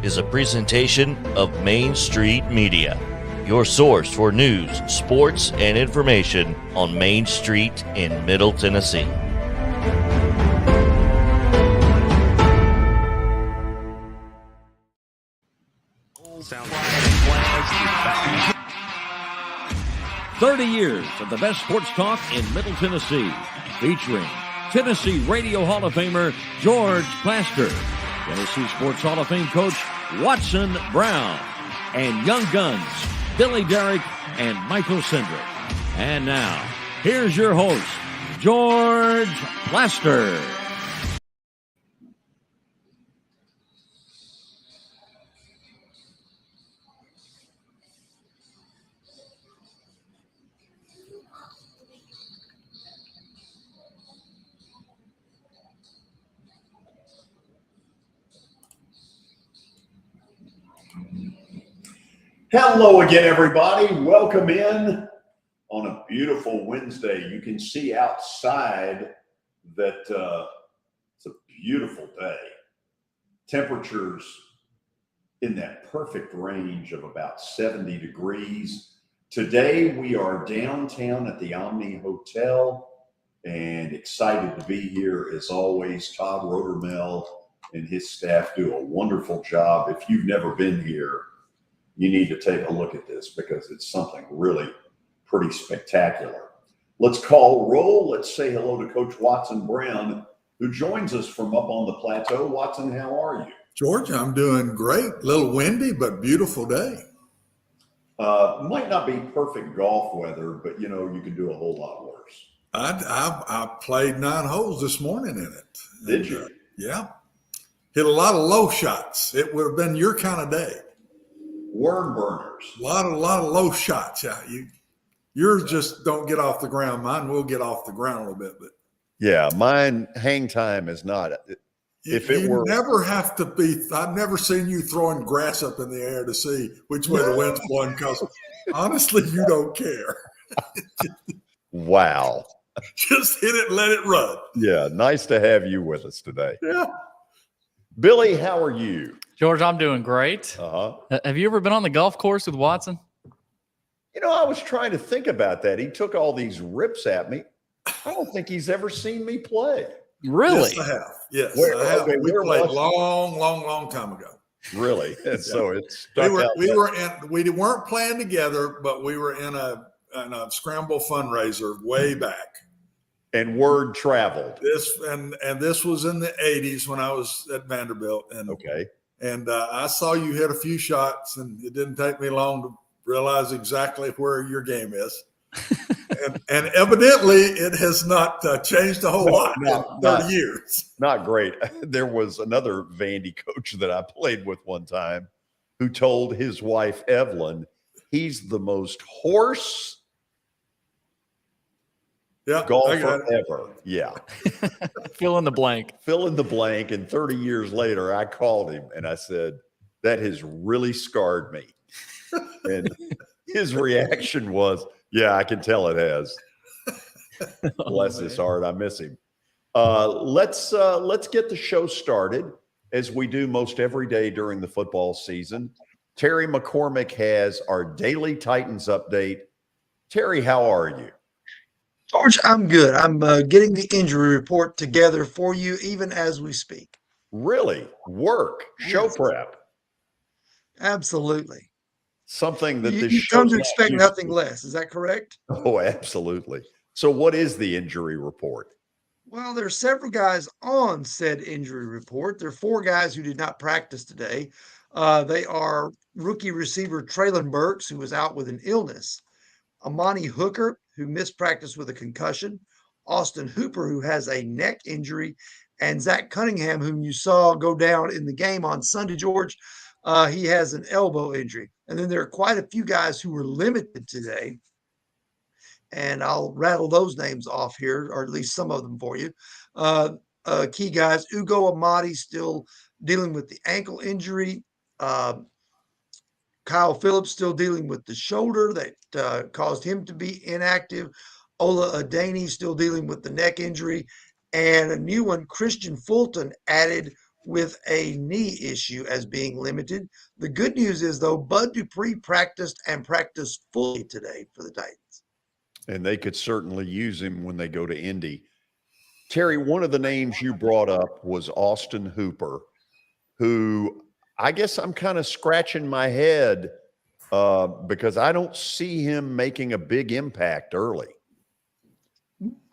is a presentation of Main Street Media, your source for news, sports, and information on Main Street in Middle Tennessee. Sounds like 30 years of the best sports talk in Middle Tennessee, featuring Tennessee Radio Hall of Famer George Plaster, Tennessee Sports Hall of Fame coach Watson Brown, and young guns Billy Derrick and Michael Cindric. And now, here's your host, George Plaster. Hello again, everybody. Welcome in on a beautiful Wednesday. You can see outside that it's a beautiful day. Temperatures in that perfect range of about 70 degrees. Today, we are downtown at the Omni Hotel and excited to be here. As always, Todd Rodermel and his staff do a wonderful job. If you've never been here, you need to take a look at this because it's something really pretty spectacular. Let's call roll. Let's say hello to Coach Watson Brown, who joins us from up on the plateau. Watson, how are you? George, I'm doing great. A little windy, but beautiful day. Might not be perfect golf weather, but, you know, you could do a whole lot worse. I played 9 holes this morning in it. Did you? Yeah. Hit a lot of low shots. It would have been your kind of day. Worm burners. A lot of low shots. Yeah, yours just don't get off the ground. Mine will get off the ground a little bit, but yeah, mine hang time is not. If it were, never have to be. I've never seen you throwing grass up in the air to see which way the wind's blowing. Because honestly, you don't care. Wow. Just hit it, and let it run. Yeah, nice to have you with us today. Yeah. Billy, how are you? George, I'm doing great. Have you ever been on the golf course with Watson? You know, I was trying to think about that. He took all these rips at me. I don't think he's ever seen me play. Really? Yes, I have. Yes, Where, I have. okay, We where played was long time ago. Really? And so it's we weren't playing together, but we were in a scramble fundraiser way back. And word traveled. This was in the 80s when I was at Vanderbilt. And okay. And I saw you hit a few shots, and it didn't take me long to realize exactly where your game is. and evidently, it has not changed a whole lot in 30 years. Not great. There was another Vandy coach that I played with one time who told his wife, Evelyn, he's the most hoarse golfer ever. Yeah. Fill in the blank. Fill in the blank. And 30 years later, I called him and I said, that has really scarred me. And his reaction was, yeah, I can tell it has. Bless his heart. I miss him. Let's get the show started as we do most every day during the football season. Terry McCormick has our daily Titans update. Terry, how are you? George, I'm good. I'm getting the injury report together for you even as we speak. Really? Work, show prep. Absolutely. Something that this you show come to expect nothing less. Is that correct? Oh, absolutely. So what is the injury report? Well, there are several guys on said injury report. There are 4 guys who did not practice today. They are rookie receiver Traylon Burks, who was out with an illness, Amani Hooker, who missed practice with a concussion, Austin Hooper, who has a neck injury, and Zach Cunningham, whom you saw go down in the game on Sunday, George. He has an elbow injury. And then there are quite a few guys who were limited today. And I'll rattle those names off here, or at least some of them for you. Key guys, Ugo Amadi still dealing with the ankle injury. Kyle Phillips still dealing with the shoulder that caused him to be inactive. Ola Adeni still dealing with the neck injury. And a new one, Christian Fulton, added with a knee issue as being limited. The good news is, though, Bud Dupree practiced fully today for the Titans. And they could certainly use him when they go to Indy. Terry, one of the names you brought up was Austin Hooper, who I guess I'm kind of scratching my head because I don't see him making a big impact early.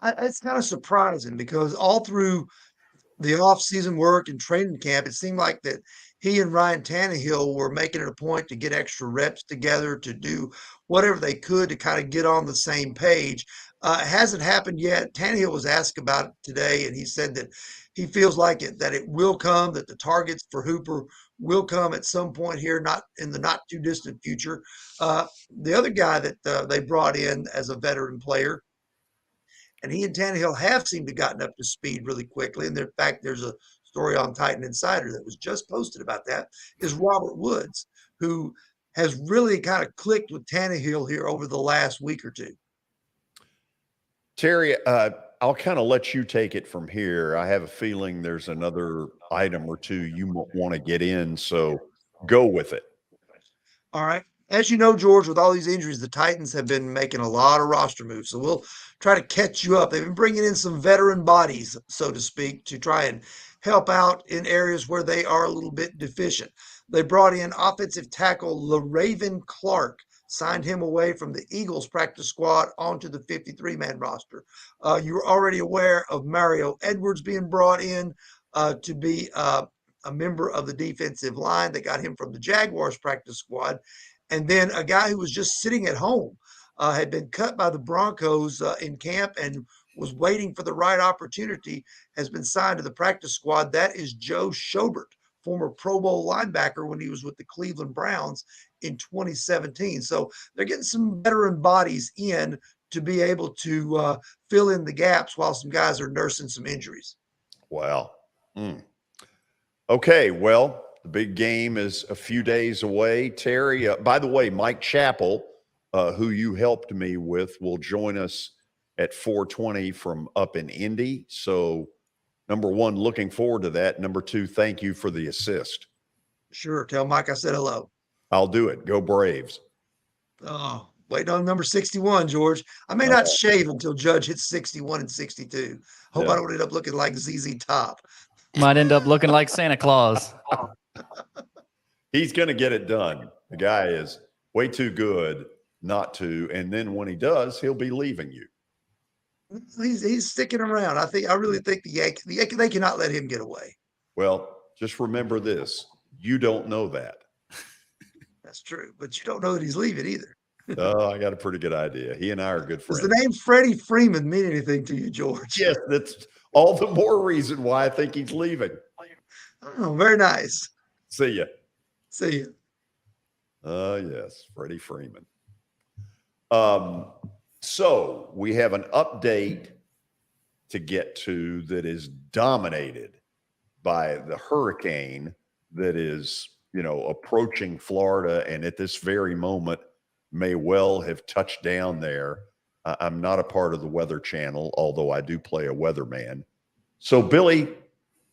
It's kind of surprising because all through the off-season work and training camp, it seemed like that he and Ryan Tannehill were making it a point to get extra reps together, to do whatever they could to kind of get on the same page. It hasn't happened yet. Tannehill was asked about it today, and he said that he feels like that it will come, that the targets for Hooper will come at some point here, not in the not too distant future. The other guy that they brought in as a veteran player, and he and Tannehill have seemed to gotten up to speed really quickly. And in fact, there's a story on Titan Insider that was just posted about that, is Robert Woods, who has really kind of clicked with Tannehill here over the last week or two. Terry, I'll kind of let you take it from here. I have a feeling there's another item or two you want to get in, so go with it. All right. As you know, George, with all these injuries, the Titans have been making a lot of roster moves. So we'll try to catch you up. They've been bringing in some veteran bodies, so to speak, to try and help out in areas where they are a little bit deficient. They brought in offensive tackle LaRaven Clark, signed him away from the Eagles practice squad onto the 53-man roster. You were already aware of Mario Edwards being brought in to be a member of the defensive line. They got him from the Jaguars practice squad. And then a guy who was just sitting at home, had been cut by the Broncos in camp and was waiting for the right opportunity, has been signed to the practice squad. That is Joe Schobert, former Pro Bowl linebacker when he was with the Cleveland Browns in 2017. So they're getting some veteran bodies in to be able to fill in the gaps while some guys are nursing some injuries. Wow. Okay, well, the big game is a few days away. Terry, by the way, Mike Chappell, who you helped me with, will join us at 4:20 from up in Indy. So, number one, looking forward to that. Number two, thank you for the assist. Sure. Tell Mike I said hello. I'll do it. Go Braves. Oh, waiting on number 61, George. I may not shave until Judge hits 61 and 62. Hope I don't end up looking like ZZ Top. Might end up looking like Santa Claus. He's going to get it done. The guy is way too good not to. And then when he does, he'll be leaving you. He's sticking around. I really think the Yankees, they cannot let him get away. Well, just remember this. You don't know that. That's true. But you don't know that he's leaving either. Oh, I got a pretty good idea. He and I are good friends. Does the name Freddie Freeman mean anything to you, George? Yes, that's all the more reason why I think he's leaving. Oh, very nice. See ya. See you. Yes, Freddie Freeman. So we have an update to get to that is dominated by the hurricane that is, approaching Florida, and at this very moment may well have touched down there. I'm not a part of the Weather Channel, although I do play a weatherman. So, Billy,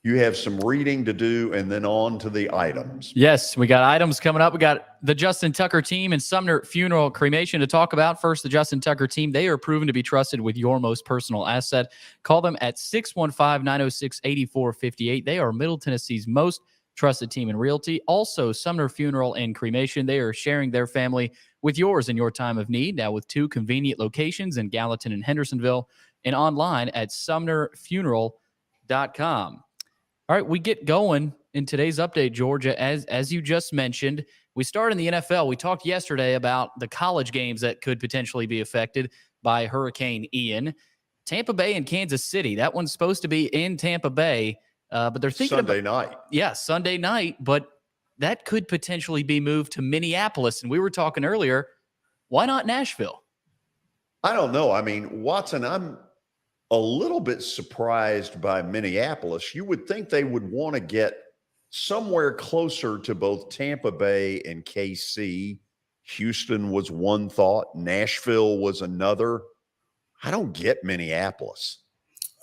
you have some reading to do and then on to the items. Yes, we got items coming up. We got the Justin Tucker team and Sumner Funeral Cremation to talk about. First, the Justin Tucker team. They are proven to be trusted with your most personal asset. Call them at 615-906-8458. They are Middle Tennessee's most trusted team in realty. Also, Sumner Funeral and Cremation. They are sharing their family with yours in your time of need. Now with 2 convenient locations in Gallatin and Hendersonville, and online at sumnerfuneral.com. All right, we get going in today's update, Georgia. As you just mentioned, we start in the NFL. We talked yesterday about the college games that could potentially be affected by Hurricane Ian. Tampa Bay and Kansas City. That one's supposed to be in Tampa Bay, but they're thinking Sunday night. Yeah, Sunday night, but that could potentially be moved to Minneapolis. And we were talking earlier, why not Nashville? I don't know. I mean, Watson, I'm a little bit surprised by Minneapolis. You would think they would want to get somewhere closer to both Tampa Bay and KC. Houston was one thought. Nashville was another. I don't get Minneapolis.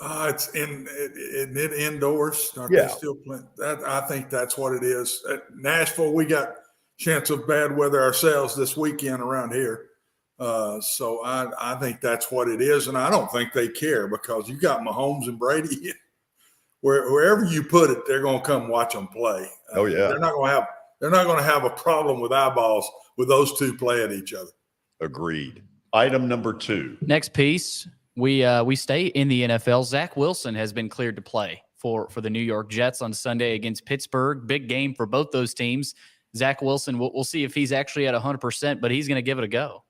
It's in indoors. Aren't Yeah. they still playing? I think that's what it is. At Nashville, we got chance of bad weather ourselves this weekend around here. So I think that's what it is, and I don't think they care because you got Mahomes and Brady. Wherever you put it, they're going to come watch them play. Oh yeah, they're not going to have a problem with eyeballs with those two playing each other. Agreed. Item number 2. Next piece, we stay in the NFL. Zach Wilson has been cleared to play for the New York Jets on Sunday against Pittsburgh. Big game for both those teams. Zach Wilson, we'll see if he's actually at 100%, but he's going to give it a go.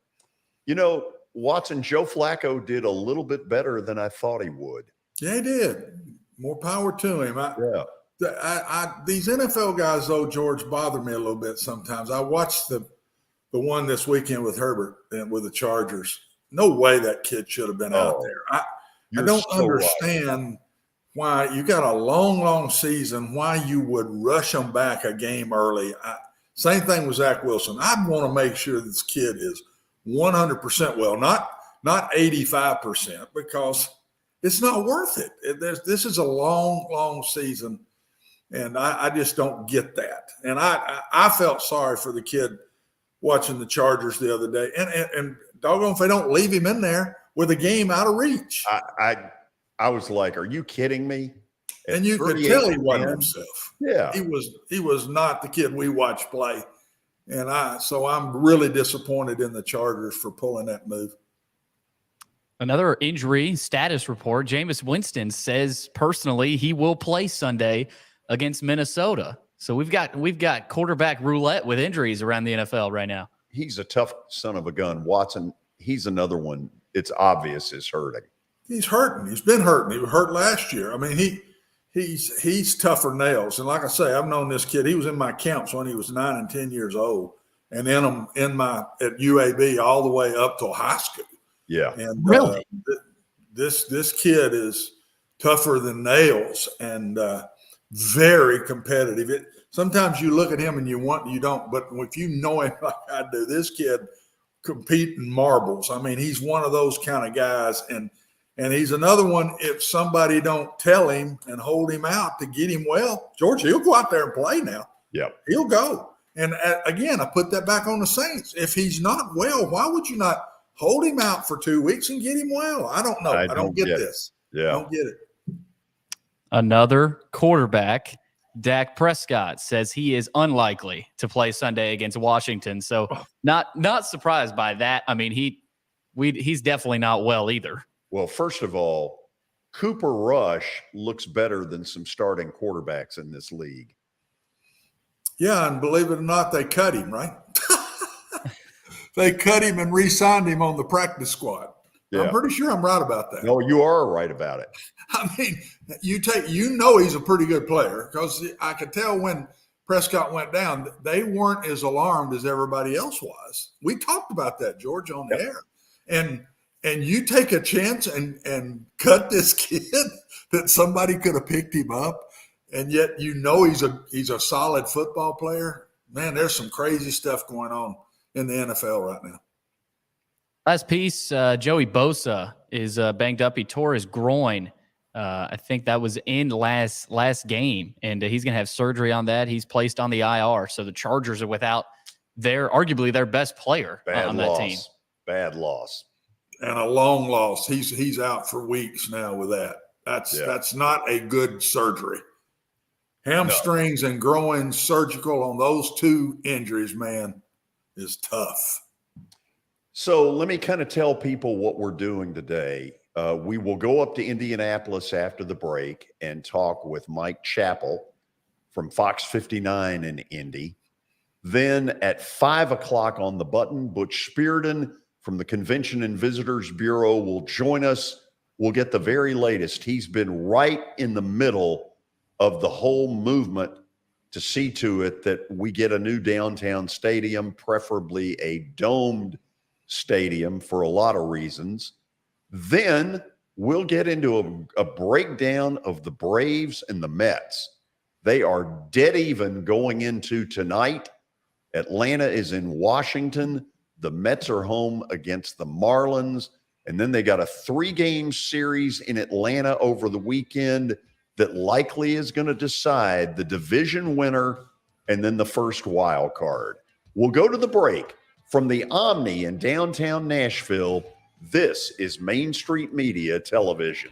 You know, Watson, Joe Flacco did a little bit better than I thought he would. Yeah, he did. More power to him. These NFL guys, though, George, bother me a little bit sometimes. I watched the one this weekend with Herbert and with the Chargers. No way that kid should have been out there. I don't understand why you got a long season, why you would rush them back a game early. Same thing with Zach Wilson. I'd want to make sure this kid is 100% well, not 85%, because it's not worth it. This is a long season, and I just don't get that. And I felt sorry for the kid watching the Chargers the other day. And doggone if they don't leave him in there with a game out of reach. I was like, are you kidding me? And you could tell he wasn't himself. Yeah. He was not the kid we watched play. And so I'm really disappointed in the Chargers for pulling that move. Another injury status report. Jameis Winston says personally he will play Sunday against Minnesota. So we've got quarterback roulette with injuries around the NFL right now. He's a tough son of a gun. Watson, he's another one. It's obvious is hurting. He's hurting. He's been hurting. He was hurt last year. I mean, he's tougher nails. And like I say, I've known this kid. He was in my camps when he was 9 and 10 years old, and at UAB all the way up till high school. Yeah. And really, this kid is tougher than nails and very competitive. Sometimes you look at him and you don't, but if you know him like I do, this kid competing marbles. I mean, he's one of those kind of guys, and he's another one. If somebody don't tell him and hold him out to get him well, George, he'll go out there and play now. Yeah, he'll go. And again, I put that back on the Saints. If he's not well, why would you not hold him out for 2 weeks and get him well? I don't know. I don't get this. Yeah, I don't get it. Another quarterback, Dak Prescott, says he is unlikely to play Sunday against Washington. So not surprised by that. I mean, he's definitely not well either. Well, first of all, Cooper Rush looks better than some starting quarterbacks in this league. Yeah, and believe it or not, they cut him, right? They cut him and re-signed him on the practice squad. Yeah. I'm pretty sure I'm right about that. No, you are right about it. I mean, he's a pretty good player, because I could tell when Prescott went down, they weren't as alarmed as everybody else was. We talked about that, George, on the air. And you take a chance and cut this kid that somebody could have picked him up, and yet he's a solid football player. Man, there's some crazy stuff going on in the NFL right now. Last piece, Joey Bosa is banged up. He tore his groin. I think that was in last game, and he's going to have surgery on that. He's placed on the IR. So the Chargers are without arguably their best player on that team. Bad loss. And a long loss. He's out for weeks now with that. That's not a good surgery. Hamstrings and groin surgical on those two injuries, man, is tough. So let me kind of tell people what we're doing today. We will go up to Indianapolis after the break and talk with Mike Chappell from Fox 59 in Indy. Then at 5 o'clock on the button, Butch Spyridon from the Convention and Visitors Bureau will join us. We'll get the very latest. He's been right in the middle of the whole movement to see to it that we get a new downtown stadium, preferably a domed stadium for a lot of reasons. Then we'll get into a breakdown of the Braves and the Mets. They are dead even going into tonight. Atlanta is in Washington. The Mets are home against the Marlins. And then they got a 3-game series in Atlanta over the weekend that likely is going to decide the division winner and then the first wild card. We'll go to the break. From the Omni in downtown Nashville, this is Main Street Media Television.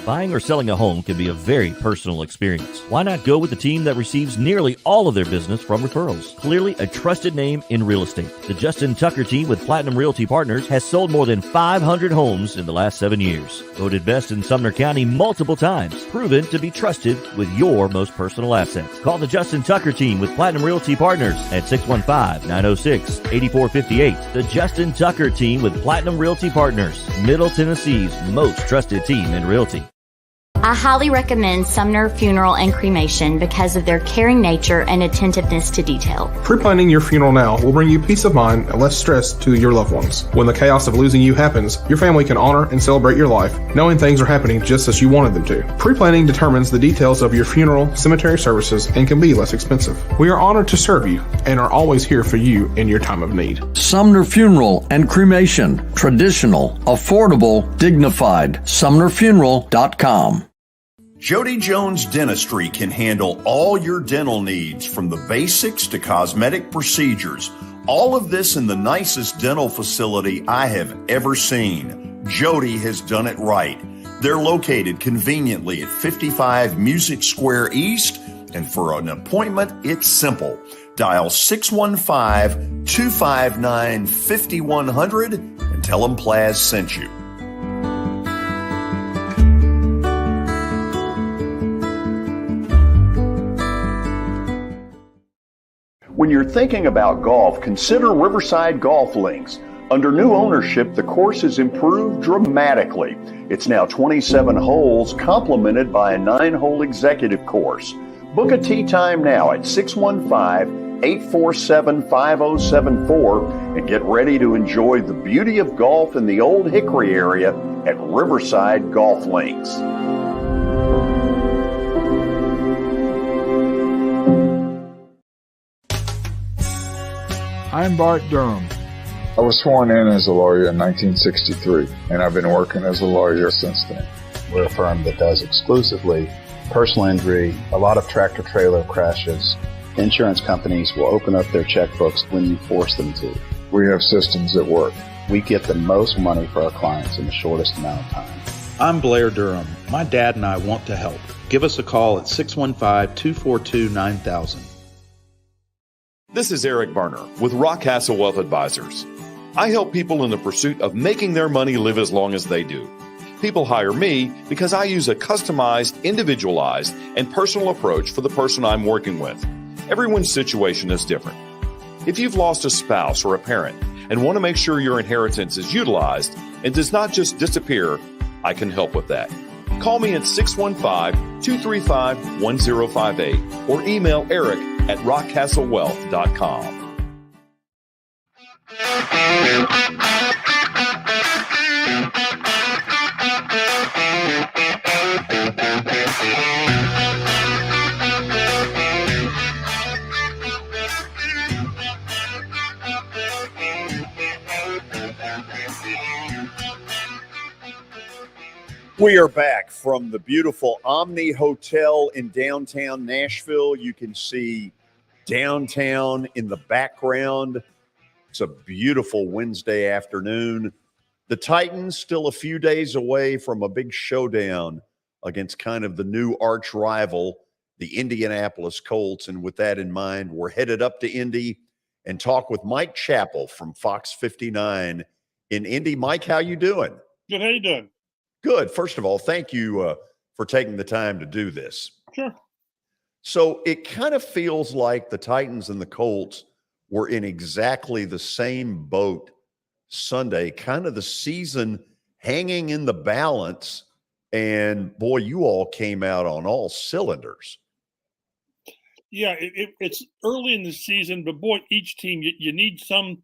Buying or selling a home can be a very personal experience. Why not go with the team that receives nearly all of their business from referrals? Clearly a trusted name in real estate. The Justin Tucker team with Platinum Realty Partners has sold more than 500 homes in the last 7 years. Voted best in Sumner County multiple times. Proven to be trusted with your most personal assets. Call the Justin Tucker team with Platinum Realty Partners at 615-906-8458. The Justin Tucker team with Platinum Realty Partners, Middle Tennessee's most trusted team in realty. I highly recommend Sumner Funeral and Cremation because of their caring nature and attentiveness to detail. Pre-planning your funeral now will bring you peace of mind and less stress to your loved ones. When the chaos of losing you happens, your family can honor and celebrate your life, knowing things are happening just as you wanted them to. Pre-planning determines the details of your funeral, cemetery services, and can be less expensive. We are honored to serve you and are always here for you in your time of need. Sumner Funeral and Cremation. Traditional, affordable, dignified. SumnerFuneral.com. Jody Jones Dentistry can handle all your dental needs, from the basics to cosmetic procedures. All of this in the nicest dental facility I have ever seen. Jody has done it right. They're located conveniently at 55 Music Square East, and for an appointment, it's simple. Dial 615-259-5100 and tell them Plaz sent you. When you're thinking about golf, consider Riverside Golf Links. Under new ownership, the course has improved dramatically. It's now 27 holes, complemented by a 9-hole executive course. Book a tee time now at 615-847-5074 and get ready to enjoy the beauty of golf in the Old Hickory area at Riverside Golf Links. I'm Bart Durham. I was sworn in as a lawyer in 1963, and I've been working as a lawyer since then. We're a firm that does exclusively personal injury, a lot of tractor-trailer crashes. Insurance companies will open up their checkbooks when you force them to. We have systems that work. We get the most money for our clients in the shortest amount of time. I'm Blair Durham. My dad and I want to help. Give us a call at 615-242-9000. This is Eric Berner with Rockcastle Wealth Advisors. I help people in the pursuit of making their money live as long as they do. People hire me because I use a customized, individualized, and personal approach for the person I'm working with. Everyone's situation is different. If you've lost a spouse or a parent and want to make sure your inheritance is utilized and does not just disappear, I can help with that. Call me at 615-235-1058 or email Eric at rockcastlewealth.com. We are back from the beautiful Omni Hotel in downtown Nashville. You can see downtown in the background. It's a beautiful Wednesday afternoon. The Titans still a few days away from a big showdown against kind of the new arch rival, the Indianapolis Colts. And with that in mind, we're headed up to Indy and talk with Mike Chappell from Fox 59 in Indy. Mike, how you doing? Good. How you doing? Good. First of all, thank you for taking the time to do this. Sure. So it kind of feels like the Titans and the Colts were in exactly the same boat Sunday, kind of the season hanging in the balance. And boy, you all came out on all cylinders. Yeah, it's early in the season, but boy, each team you need some.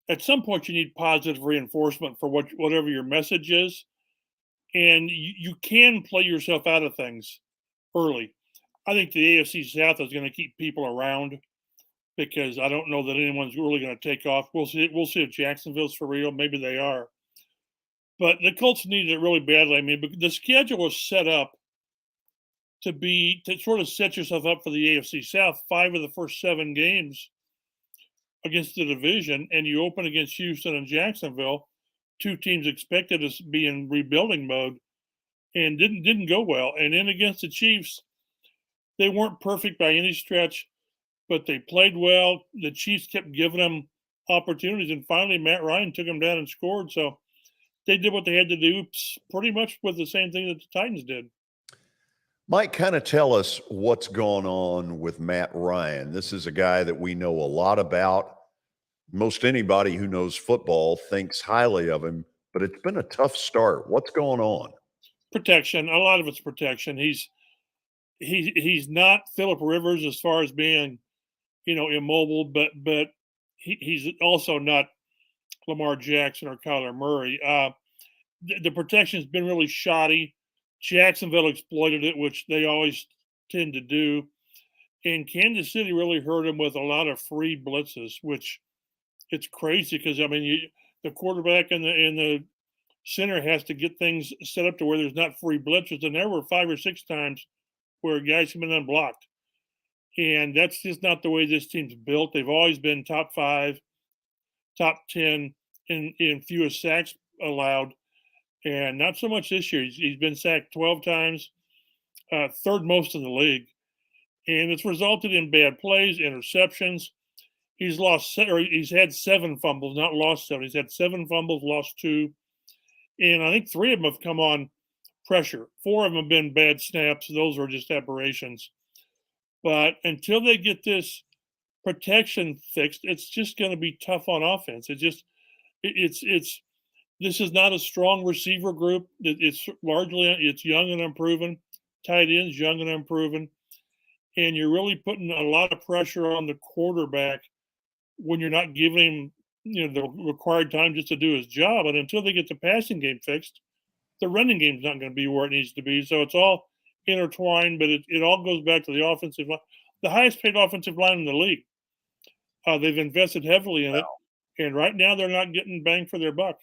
At some point, you need positive reinforcement for whatever your message is, and you can play yourself out of things early. I think the AFC South is going to keep people around because I don't know that anyone's really going to take off. We'll see. We'll see if Jacksonville's for real. Maybe they are. But the Colts needed it really badly. I mean, the schedule was set up to sort of set yourself up for the AFC South. 5 of the first 7 games against the division, and you open against Houston and Jacksonville, 2 teams expected to be in rebuilding mode, and didn't go well. And then against the Chiefs, they weren't perfect by any stretch, but they played well. The Chiefs kept giving them opportunities, and finally Matt Ryan took them down and scored. So they did what they had to do, pretty much with the same thing that the Titans did. Mike, kind of tell us what's going on with Matt Ryan. This is a guy that we know a lot about. Most anybody who knows football thinks highly of him, but it's been a tough start. What's going on? Protection. A lot of it's protection. He's not Phillip Rivers as far as being, immobile, but he's also not Lamar Jackson or Kyler Murray. The protection's been really shoddy. Jacksonville exploited it, which they always tend to do. And Kansas City really hurt him with a lot of free blitzes, which it's crazy because, the quarterback and the center has to get things set up to where there's not free blitzes. And there were 5 or 6 times where guys have been unblocked. And that's just not the way this team's built. They've always been top 5, top 10 in fewest sacks allowed. And not so much this year. He's been sacked 12 times, third most in the league. And it's resulted in bad plays, interceptions. He's had 7 fumbles, not lost 7. He's had 7 fumbles, lost 2. And I think 3 of them have come on pressure. 4 of them have been bad snaps. Those are just aberrations. But until they get this protection fixed, it's just going to be tough on offense. This is not a strong receiver group. It's young and unproven. Tight ends, young and unproven. And you're really putting a lot of pressure on the quarterback when you're not giving him, the required time just to do his job. And until they get the passing game fixed, the running game's not going to be where it needs to be. So it's all intertwined, but it all goes back to the offensive line. The highest paid offensive line in the league. They've invested heavily in it. And right now they're not getting bang for their buck.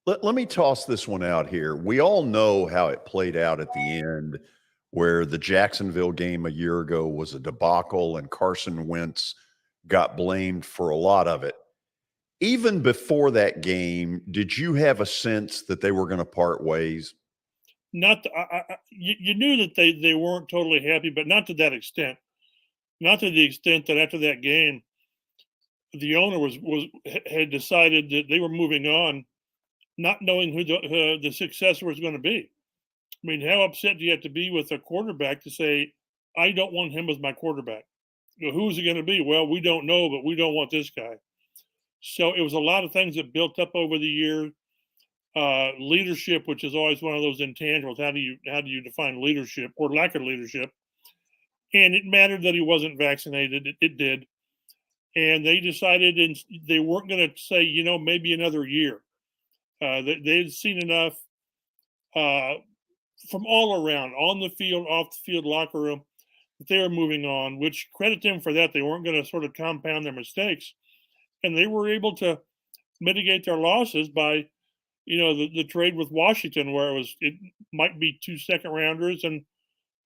Let me toss this one out here. We all know how it played out at the end, where the Jacksonville game a year ago was a debacle and Carson Wentz got blamed for a lot of it. Even before that game, did you have a sense that they were going to part ways? You knew that they weren't totally happy, but not to that extent. Not to the extent that after that game, the owner had decided that they were moving on, not knowing who the successor was going to be. I mean, how upset do you have to be with a quarterback to say, I don't want him as my quarterback? Who's it going to be? Well, we don't know, but we don't want this guy. So it was a lot of things that built up over the year. Leadership, which is always one of those intangibles. How do you define leadership or lack of leadership? And it mattered that he wasn't vaccinated. It did. And they decided they weren't going to say, maybe another year. They'd seen enough from all around, on the field, off the field, locker room, that they were moving on, which credit them for that. They weren't going to sort of compound their mistakes. And they were able to mitigate their losses by, the trade with Washington, where it might be 2 second-rounders. And,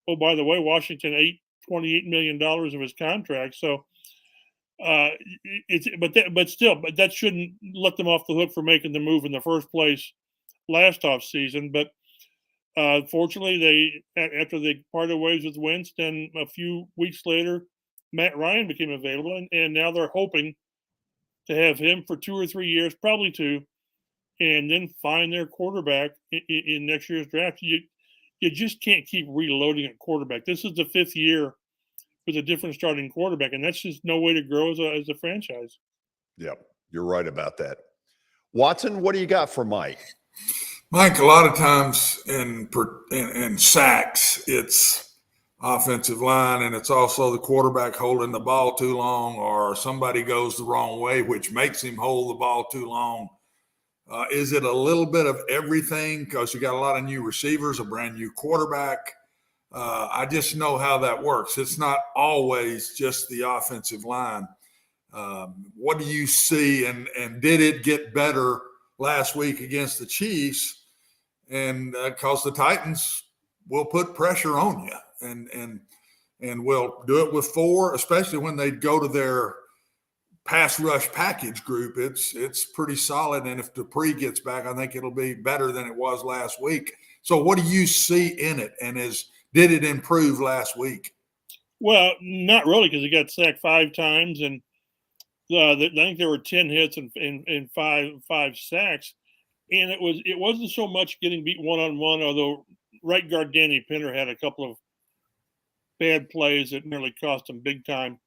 oh, by the way, Washington ate $28 million of his contract. So, but that shouldn't let them off the hook for making the move in the first place last off season. But fortunately, after they parted ways with Winston, a few weeks later, Matt Ryan became available, and now they're hoping to have him for 2 or 3 years, probably 2, and then find their quarterback in next year's draft. You just can't keep reloading at quarterback. This is the 5th year with a different starting quarterback, and that's just no way to grow as a franchise. Yep, you're right about that. Watson, what do you got for Mike? Mike, a lot of times in sacks, it's offensive line, and it's also the quarterback holding the ball too long, or somebody goes the wrong way, which makes him hold the ball too long. Is it a little bit of everything because you got a lot of new receivers, a brand new quarterback? I just know how that works. It's not always just the offensive line. What do you see, and did it get better last week against the Chiefs? And because the Titans will put pressure on you, and will do it with 4, especially when they go to their pass rush package group. It's pretty solid, and if Dupree gets back, I think it'll be better than it was last week. So what do you see in it, and did it improve last week? Well, not really, because he got sacked 5 times, and I think there were 10 hits and five sacks. And it wasn't so much getting beat one-on-one, although right guard Danny Pinter had a couple of bad plays that nearly cost him big time.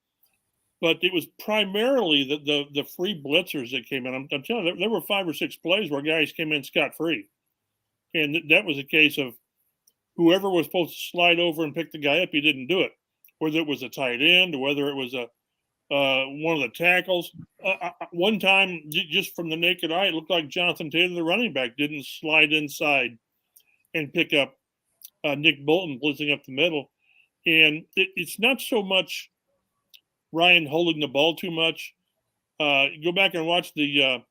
But it was primarily the free blitzers that came in. I'm telling you, there were 5 or 6 plays where guys came in scot-free. And that was a case of whoever was supposed to slide over and pick the guy up, he didn't do it. Whether it was a tight end or whether it was one of the tackles. One time, just from the naked eye, it looked like Jonathan Taylor, the running back, didn't slide inside and pick up Nick Bolton blitzing up the middle. And it's not so much Ryan holding the ball too much. Go back and watch the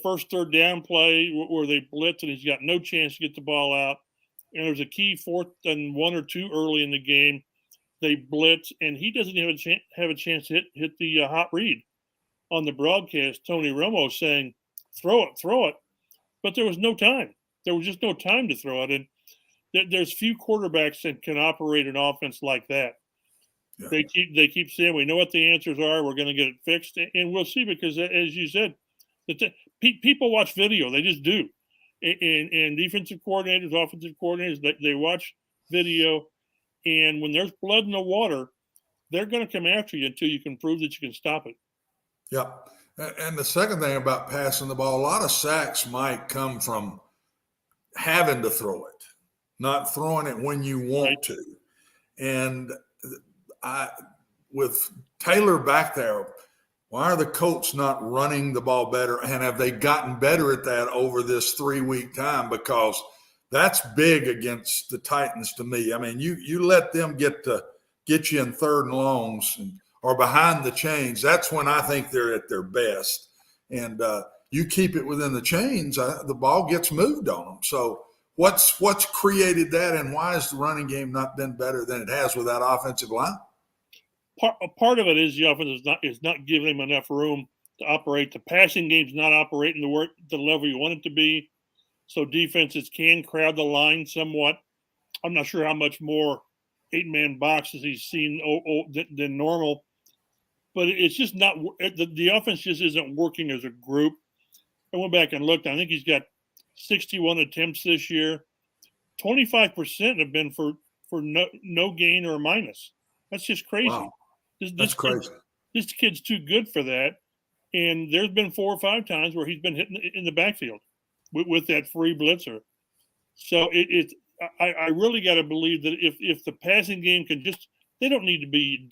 first 3rd down play where they blitz and he's got no chance to get the ball out. And there's a key 4th and 1 or 2 early in the game. They blitz, and he doesn't even have a chance to hit the hot read. On the broadcast, Tony Romo saying, throw it. But there was no time. There was just no time to throw it. And there's few quarterbacks that can operate an offense like that. Yeah. They keep saying, we know what the answers are. We're going to get it fixed. And we'll see, because as you said, people watch video. They just do. And defensive coordinators, offensive coordinators, they watch video. And when there's blood in the water, they're going to come after you until you can prove that you can stop it. Yeah. And the second thing about passing the ball, a lot of sacks might come from having to throw it, not throwing it when you want to. And with Taylor back there, why are the Colts not running the ball better? And have they gotten better at that over this 3-week time? Because that's big against the Titans to me. I mean, you let them get you in 3rd and longs or behind the chains. That's when I think they're at their best. And you keep it within the chains, the ball gets moved on them. So what's created that, and why has the running game not been better than it has with that offensive line? Part of it is the offense is not giving him enough room to operate. The passing game's not operating the level you want it to be. So defenses can crowd the line somewhat. I'm not sure how much more 8-man boxes he's seen than normal. But it's just not – the offense just isn't working as a group. I went back and looked. I think he's got 61 attempts this year. 25% have been for no gain or a minus. That's just crazy. Wow. That's crazy. This kid's too good for that. And there's been 4 or 5 times where he's been hitting in the backfield with that free blitzer. So I really got to believe that if the passing game can just, they don't need to be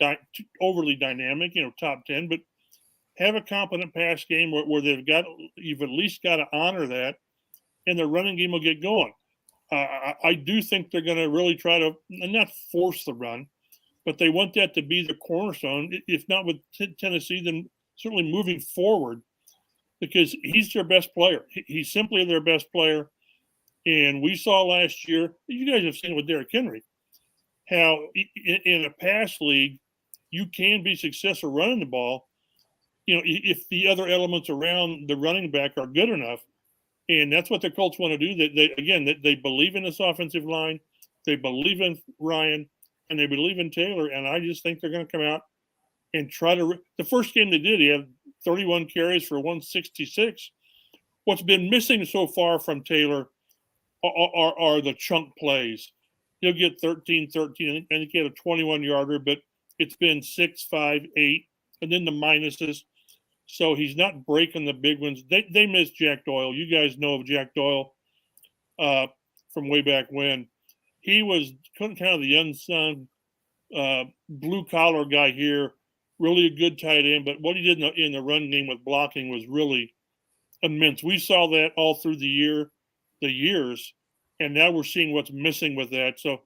overly dynamic, top 10, but have a competent pass game where you've at least got to honor that, and the running game will get going. I do think they're going to really try to not force the run, but they want that to be the cornerstone. If not with Tennessee, then certainly moving forward, because he's their best player. He's simply their best player. And we saw last year, you guys have seen it with Derrick Henry, how in a pass league, you can be successful running the ball, if the other elements around the running back are good enough. And that's what the Colts want to do. They believe in this offensive line. They believe in Ryan, and they believe in Taylor. And I just think they're going to come out and try to – the first game they did, he had 31 carries for 166. What's been missing so far from Taylor are the chunk plays. He'll get 13. I think he had a 21-yarder, but it's been 6, 5, 8, and then the minuses. So he's not breaking the big ones. They miss Jack Doyle. You guys know of Jack Doyle from way back when. He was kind of the unsung blue collar guy here, really a good tight end. But what he did in the run game with blocking was really immense. We saw that all through the years, and now we're seeing what's missing with that. So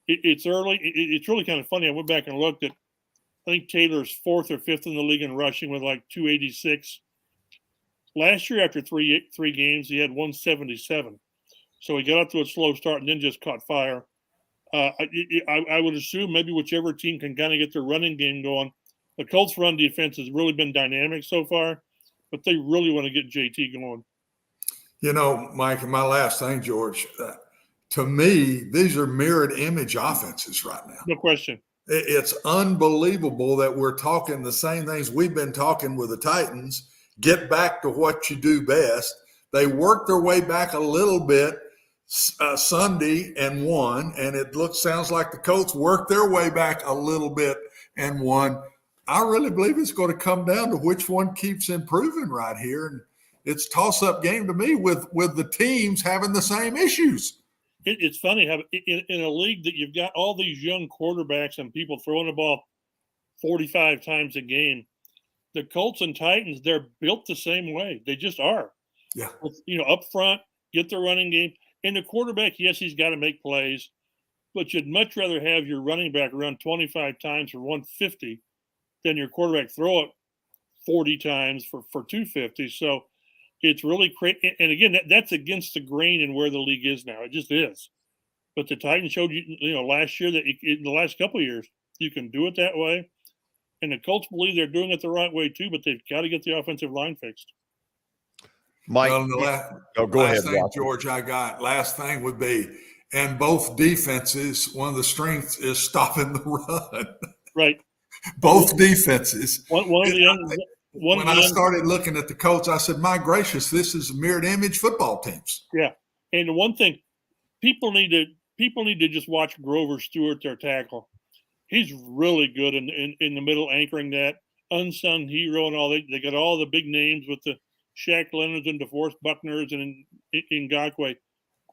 it's early. It's really kind of funny. I went back and looked at, I think Taylor's 4th or 5th in the league in rushing with like 286. Last year, after three games, he had 177. So he got up to a slow start and then just caught fire. I would assume maybe whichever team can kind of get their running game going. The Colts' run defense has really been dynamic so far, but they really want to get JT going. You know, Mike, and my last thing, George, to me, these are mirrored image offenses right now. No question. It's unbelievable that we're talking the same things we've been talking with the Titans. Get back to what you do best. They worked their way back a little bit Sunday and won, and sounds like the Colts worked their way back a little bit and won. I really believe it's going to come down to which one keeps improving right here, and it's toss-up game to me with the teams having the same issues. It's funny how in a league that you've got all these young quarterbacks and people throwing the ball 45 times a game, the Colts and Titans, they're built the same way. They just are. Yeah. You know, up front, get the running game. And the quarterback, yes, he's got to make plays, but you'd much rather have your running back run 25 times for 150 than your quarterback throw it 40 times for 250. So it's really crazy. And again, that's against the grain in where the league is now. It just is. But the Titans showed you last year that in the last couple of years, you can do it that way. And the Colts believe they're doing it the right way too, but they've got to get the offensive line fixed. Mike, go ahead, George. Last thing would be, and both defenses, one of the strengths is stopping the run. Right. Both defenses. When I started looking at the Colts, I said, my gracious, this is mirrored image football teams. Yeah. And the one thing, people need to just watch Grover Stewart, their tackle. He's really good in the middle, anchoring that unsung hero and all. They got all the big names with the Shaq Leonards and DeForest Buckners and Ngakoue.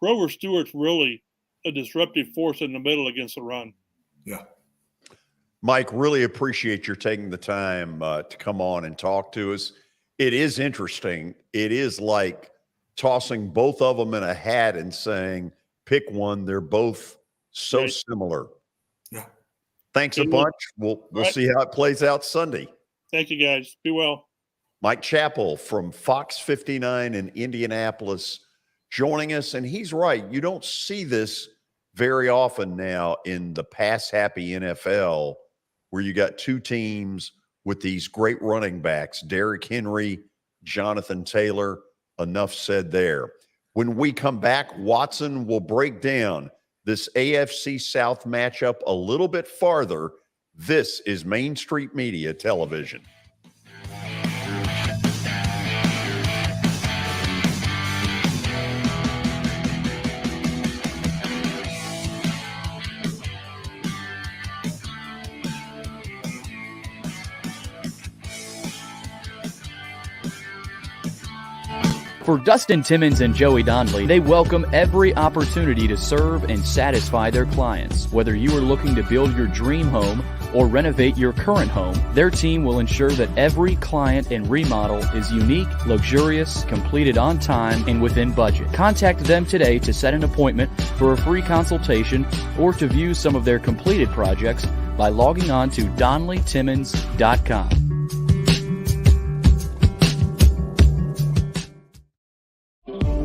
Grover Stewart's really a disruptive force in the middle against the run. Yeah. Mike, really appreciate your taking the time to come on and talk to us. It is interesting. It is like tossing both of them in a hat and saying, pick one. They're both so similar. Yeah. Thanks a bunch. We'll see how it plays out Sunday. Thank you, guys. Be well. Mike Chappell from Fox 59 in Indianapolis joining us. And he's right. You don't see this very often now in the pass-happy NFL where you got two teams with these great running backs, Derrick Henry, Jonathan Taylor. Enough said there. When we come back, Watson will break down this AFC South matchup a little bit farther. This is Main Street Media Television. For Dustin Timmons and Joey Donnelly, they welcome every opportunity to serve and satisfy their clients. Whether you are looking to build your dream home or renovate your current home, their team will ensure that every client and remodel is unique, luxurious, completed on time, and within budget. Contact them today to set an appointment for a free consultation or to view some of their completed projects by logging on to DonnellyTimmons.com.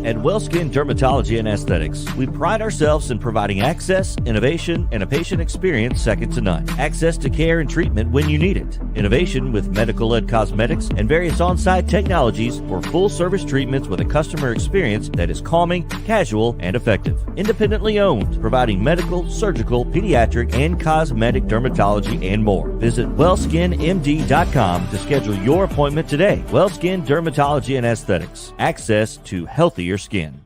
At WellSkin Dermatology and Aesthetics, we pride ourselves in providing access, innovation, and a patient experience second to none. Access to care and treatment when you need it. Innovation with medical-led cosmetics and various on-site technologies for full-service treatments with a customer experience that is calming, casual, and effective. Independently owned, providing medical, surgical, pediatric, and cosmetic dermatology and more. Visit WellSkinMD.com to schedule your appointment today. WellSkin Dermatology and Aesthetics. Access to healthier skin.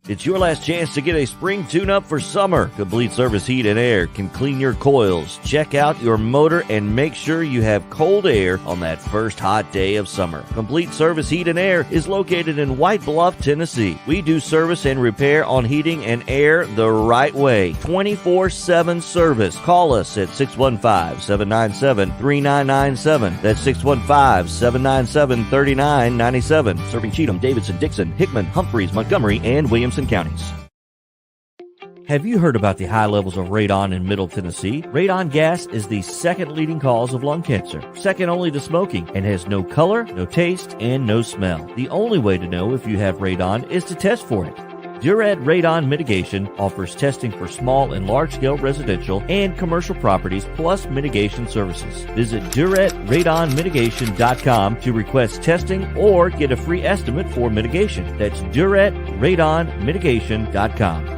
It's your last chance to get a spring tune-up for summer. Complete Service Heat and Air can clean your coils, check out your motor, and make sure you have cold air on that first hot day of summer. Complete Service Heat and Air is located in White Bluff, Tennessee. We do service and repair on heating and air the right way. 24/7 service. Call us at 615-797-3997. That's 615-797-3997. Serving Cheatham, Davidson, Dixon, Hickman, Humphreys, Montgomery, and Williamson counties. Have you heard about the high levels of radon in Middle Tennessee? Radon gas is the second leading cause of lung cancer, second only to smoking, and has no color, no taste, and no smell. The only way to know if you have radon is to test for it. Duret Radon Mitigation offers testing for small and large-scale residential and commercial properties, plus mitigation services. Visit DuretRadonMitigation.com to request testing or get a free estimate for mitigation. That's DuretRadonMitigation.com.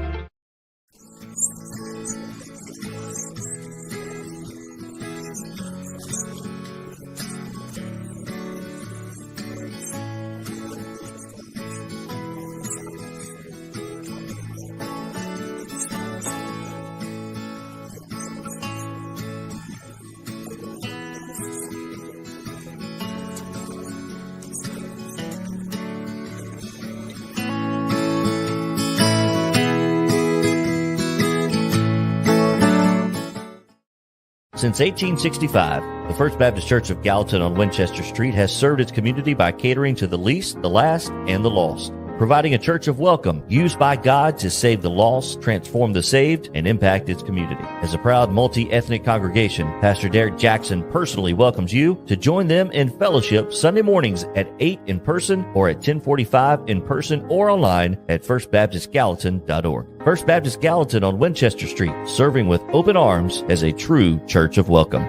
Since 1865, the First Baptist Church of Gallatin on Winchester Street has served its community by catering to the least, the last, and the lost, providing a church of welcome used by God to save the lost, transform the saved, and impact its community. As a proud multi-ethnic congregation, Pastor Derek Jackson personally welcomes you to join them in fellowship Sunday mornings at 8 in person or at 10:45 in person or online at firstbaptistgallatin.org. First Baptist Gallatin on Winchester Street, serving with open arms as a true church of welcome.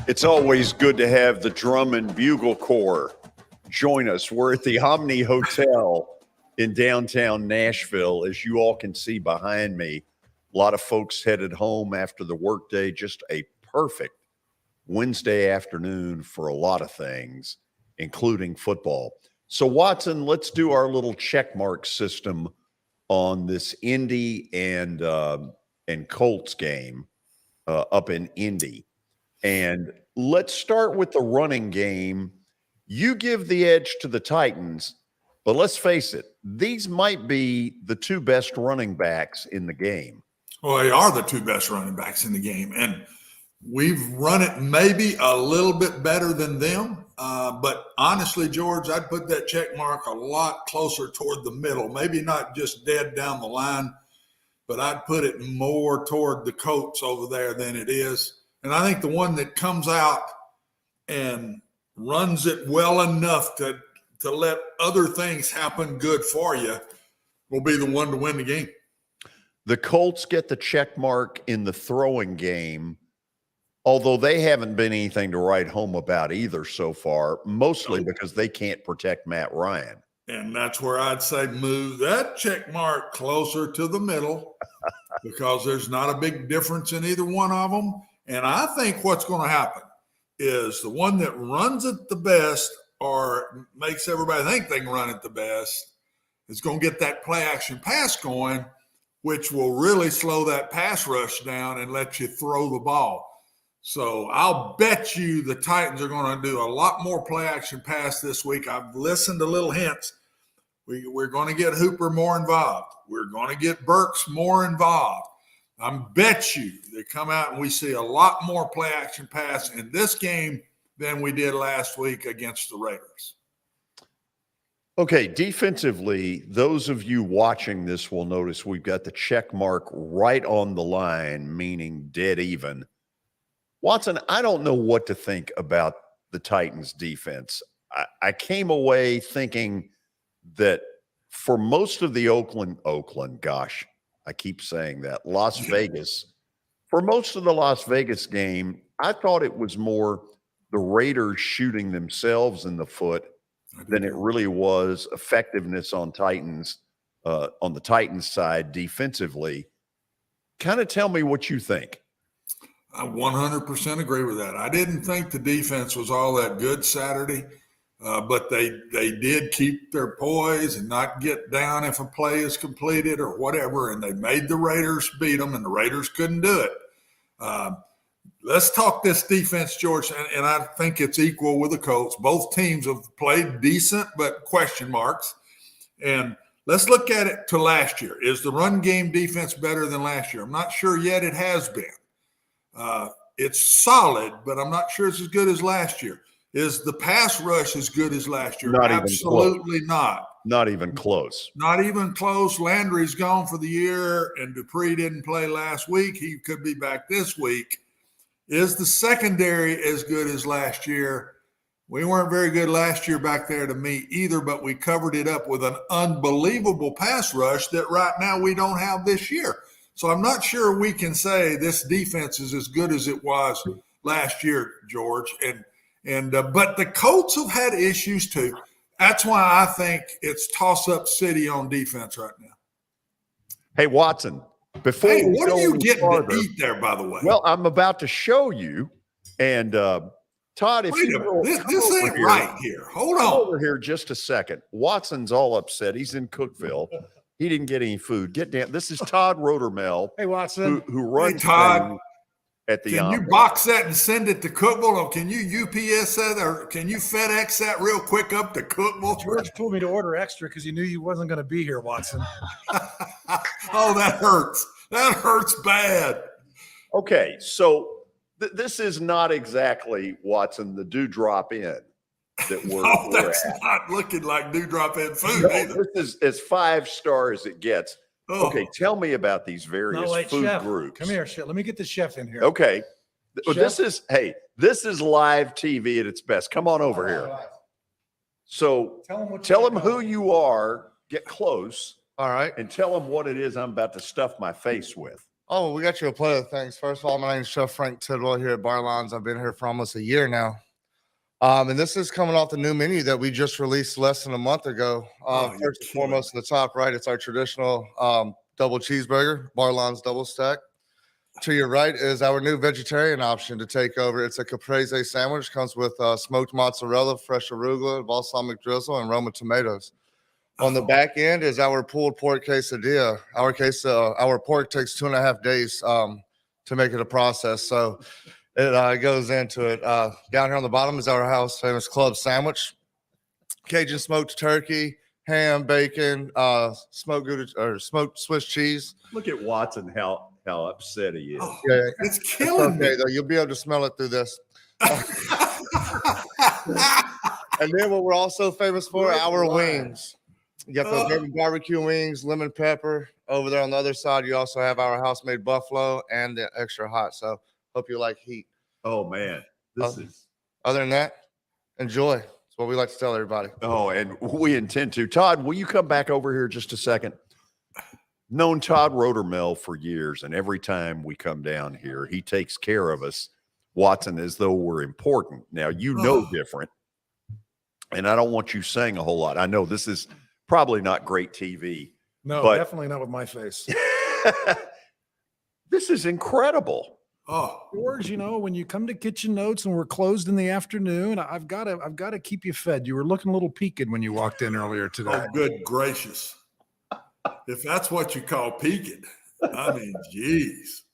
It's always good to have the Drum and Bugle Corps join us. We're at the Omni Hotel in downtown Nashville. As you all can see behind me, a lot of folks headed home after the workday. Just a perfect Wednesday afternoon for a lot of things, including football. So, Watson, let's do our little check mark system on this Indy and Colts game up in Indy. And let's start with the running game. You give the edge to the Titans, but let's face it, these might be the two best running backs in the game. Well, they are the two best running backs in the game. And we've run it maybe a little bit better than them. But honestly, George, I'd put that check mark a lot closer toward the middle. Maybe not just dead down the line, but I'd put it more toward the Colts over there than it is. And I think the one that comes out and runs it well enough to let other things happen good for you will be the one to win the game. The Colts get the check mark in the throwing game, although they haven't been anything to write home about either so far, mostly because they can't protect Matt Ryan. And that's where I'd say move that check mark closer to the middle because there's not a big difference in either one of them. And I think what's going to happen is the one that runs it the best or makes everybody think they can run it the best is going to get that play action pass going, which will really slow that pass rush down and let you throw the ball. So I'll bet you the Titans are going to do a lot more play action pass this week. I've listened to little hints. We're going to get Hooper more involved. We're going to get Burks more involved. I bet you they come out and we see a lot more play action pass in this game than we did last week against the Raiders. Okay, defensively, those of you watching this will notice we've got the check mark right on the line, meaning dead even. Watson, I don't know what to think about the Titans defense. I came away thinking that for most of the Oakland, gosh, I keep saying that. Las Vegas. For most of the Las Vegas game, I thought it was more the Raiders shooting themselves in the foot than it really was effectiveness on the Titans side defensively. Kind of tell me what you think. I 100% agree with that. I didn't think the defense was all that good Saturday, but they did keep their poise and not get down if a play is completed or whatever, and they made the Raiders beat them, and the Raiders couldn't do it. Let's talk this defense, George, and I think it's equal with the Colts. Both teams have played decent, but question marks. And let's look at it to last year. Is the run game defense better than last year? I'm not sure yet it has been. It's solid, but I'm not sure it's as good as last year. Is the pass rush as good as last year? Absolutely not. Not even close. Not even close. Landry's gone for the year, and Dupree didn't play last week. He could be back this week. Is the secondary as good as last year? We weren't very good last year back there to me either, but we covered it up with an unbelievable pass rush that right now we don't have this year. So I'm not sure we can say this defense is as good as it was last year, George. But the Colts have had issues too. That's why I think it's toss-up city on defense right now. Hey, Watson, before what are you getting to eat there, by the way? Well, I'm about to show you. And Todd, if this ain't right here. Hold on. Over here just a second. Watson's all upset. He's in Cookeville. He didn't get any food. Get down. This is Todd Rodermel. Hey, Watson. Who runs Todd at the Can you box that and send it to Cookeville? Or can you UPS that, or can you FedEx that real quick up to Cookeville? George told me to order extra because he knew you wasn't going to be here, Watson. Oh, that hurts. That hurts bad. Okay, so this is not exactly, Watson, the dewdrop in that we're that's at. Not looking like dewdrop in food No, either. this is as 5 stars as it gets. Oh. Okay, tell me about these various food chef. groups. Come here, chef. Let me get the chef in here. Okay. Chef? This is live TV at its best. Come on over here. So tell them who you are, get close. All right. And tell them what it is I'm about to stuff my face with. Oh, we got you a plate of things. First of all, my name is Chef Frank Tidwell here at Barlon's. I've been here for almost a year now. And this is coming off the new menu that we just released less than a month ago. First and foremost, in the top right, it's our traditional double cheeseburger, Barlon's double stack. To your right is our new vegetarian option to take over. It's a caprese sandwich. Comes with smoked mozzarella, fresh arugula, balsamic drizzle, and Roma tomatoes. On the back end is our pulled pork quesadilla. Our pork takes 2.5 days to make it a process. So it goes into it. Down here on the bottom is our house famous club sandwich, Cajun smoked turkey, ham, bacon, smoked Swiss cheese. Look at Watson, how upset he is. Oh, Yeah, it's killing me. though. You'll be able to smell it through this. And then what we're also famous for, our wings. You got those bourbon barbecue wings, lemon pepper. Over there on the other side, you also have our house-made buffalo and the extra hot. So hope you like heat. Oh, man. This is. Other than that, enjoy. That's what we like to tell everybody. Oh, and we intend to. Todd, will you come back over here just a second? Known Todd Rodermel for years, and every time we come down here, he takes care of us, Watson, as though we're important. Now, you know different, and I don't want you saying a whole lot. I know this is probably not great TV. No, but definitely not with my face. This is incredible. Oh, George, when you come to Kitchen Notes and we're closed in the afternoon, I've got to keep you fed. You were looking a little peaked when you walked in earlier today. Oh, good gracious. If that's what you call peaking, I mean, geez.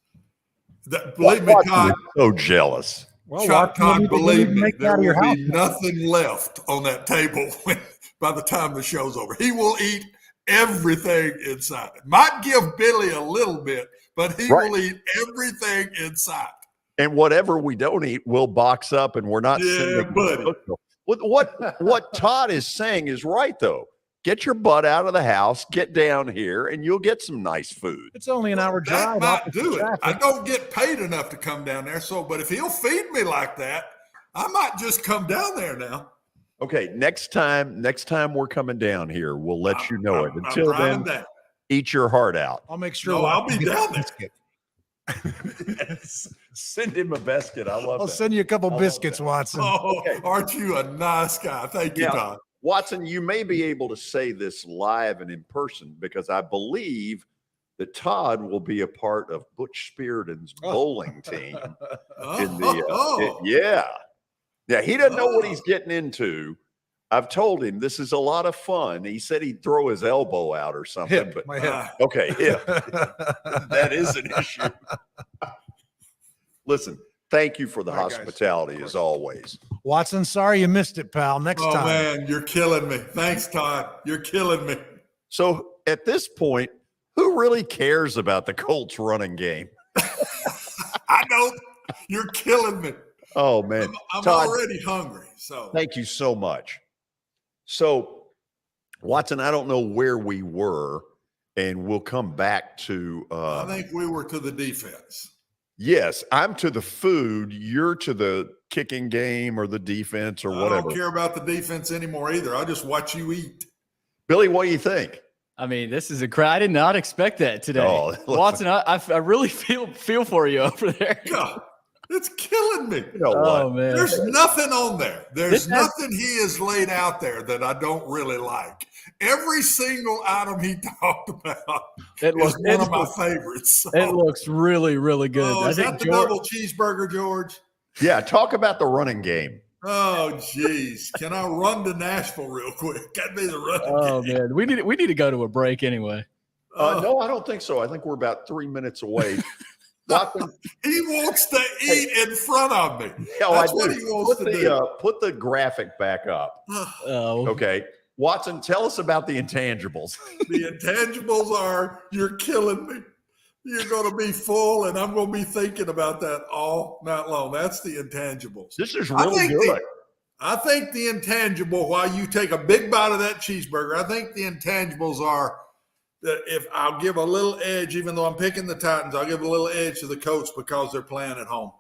Believe me, Todd. So jealous. Well, Todd, believe me, there will house. be nothing left on that table by the time the show's over. He will eat everything inside. Might give Billy a little bit, but he will eat everything inside. And whatever we don't eat, we'll box up, and we're not sending. Buddy. What Todd is saying is right, though. Get your butt out of the house, get down here, and you'll get some nice food. It's only an hour drive. That might do it. I don't get paid enough to come down there, but if he'll feed me like that, I might just come down there now. Okay, next time we're coming down here, we'll let you know it. Until then, eat your heart out. I'll make sure. No, I'll be Watson gets down a there. biscuit. Send him a biscuit. I love I'll that. send you a couple I love biscuits, that. Watson. Oh, Okay. aren't you a nice guy? Thank you, Yeah. Todd. Watson, you may be able to say this live and in person because I believe that Todd will be a part of Butch Spyridon's bowling team. In the yeah, he doesn't know what he's getting into. I've told him this is a lot of fun. He said he'd throw his elbow out or something. Hip, but my hip. Okay, hip. That is an issue. Listen, thank you for the All right, guys. hospitality as always. Watson, sorry you missed it, pal. Next Oh, time. man, you're killing me. Thanks, Todd. You're killing me. So at this point, who really cares about the Colts running game? I don't. You're killing me. Oh, man. I'm Todd, already hungry. So thank you so much. So, Watson, I don't know where we were, and we'll come back to I think we were to the defense. yes, I'm to the food, you're to the kicking game or the defense or I whatever. don't care about the defense anymore either. I'll just watch you eat. Billy, what do you think? I mean, this is a cry. I did not expect that today. Oh, listen. Watson, I really feel for you over there. God, it's killing me. You know Oh, what? man. There's nothing on there. There's This has- nothing he has laid out there that I don't really like. Every single item he talked about It is looks- one it of my looks- favorites. So- It looks really, really good. Oh, I is think that the George- double cheeseburger, George? Yeah, talk about the running game. Oh, geez. Can I run to Nashville real quick? That'd be the running Oh game. man, we need to go to a break anyway. No, I don't think so. I think we're about 3 minutes away. Watson, He wants to eat in front of me. no, That's I what do. he wants Put to the, do. put the graphic back up. Oh, Okay. Watson, tell us about the intangibles. The intangibles are you're killing me. You're going to be full, and I'm going to be thinking about that all night long. That's the intangibles. This is I really think good. I think the intangible, while you take a big bite of that cheeseburger, I think the intangibles are that if I'll give a little edge, even though I'm picking the Titans, I'll give a little edge to the Colts because they're playing at home.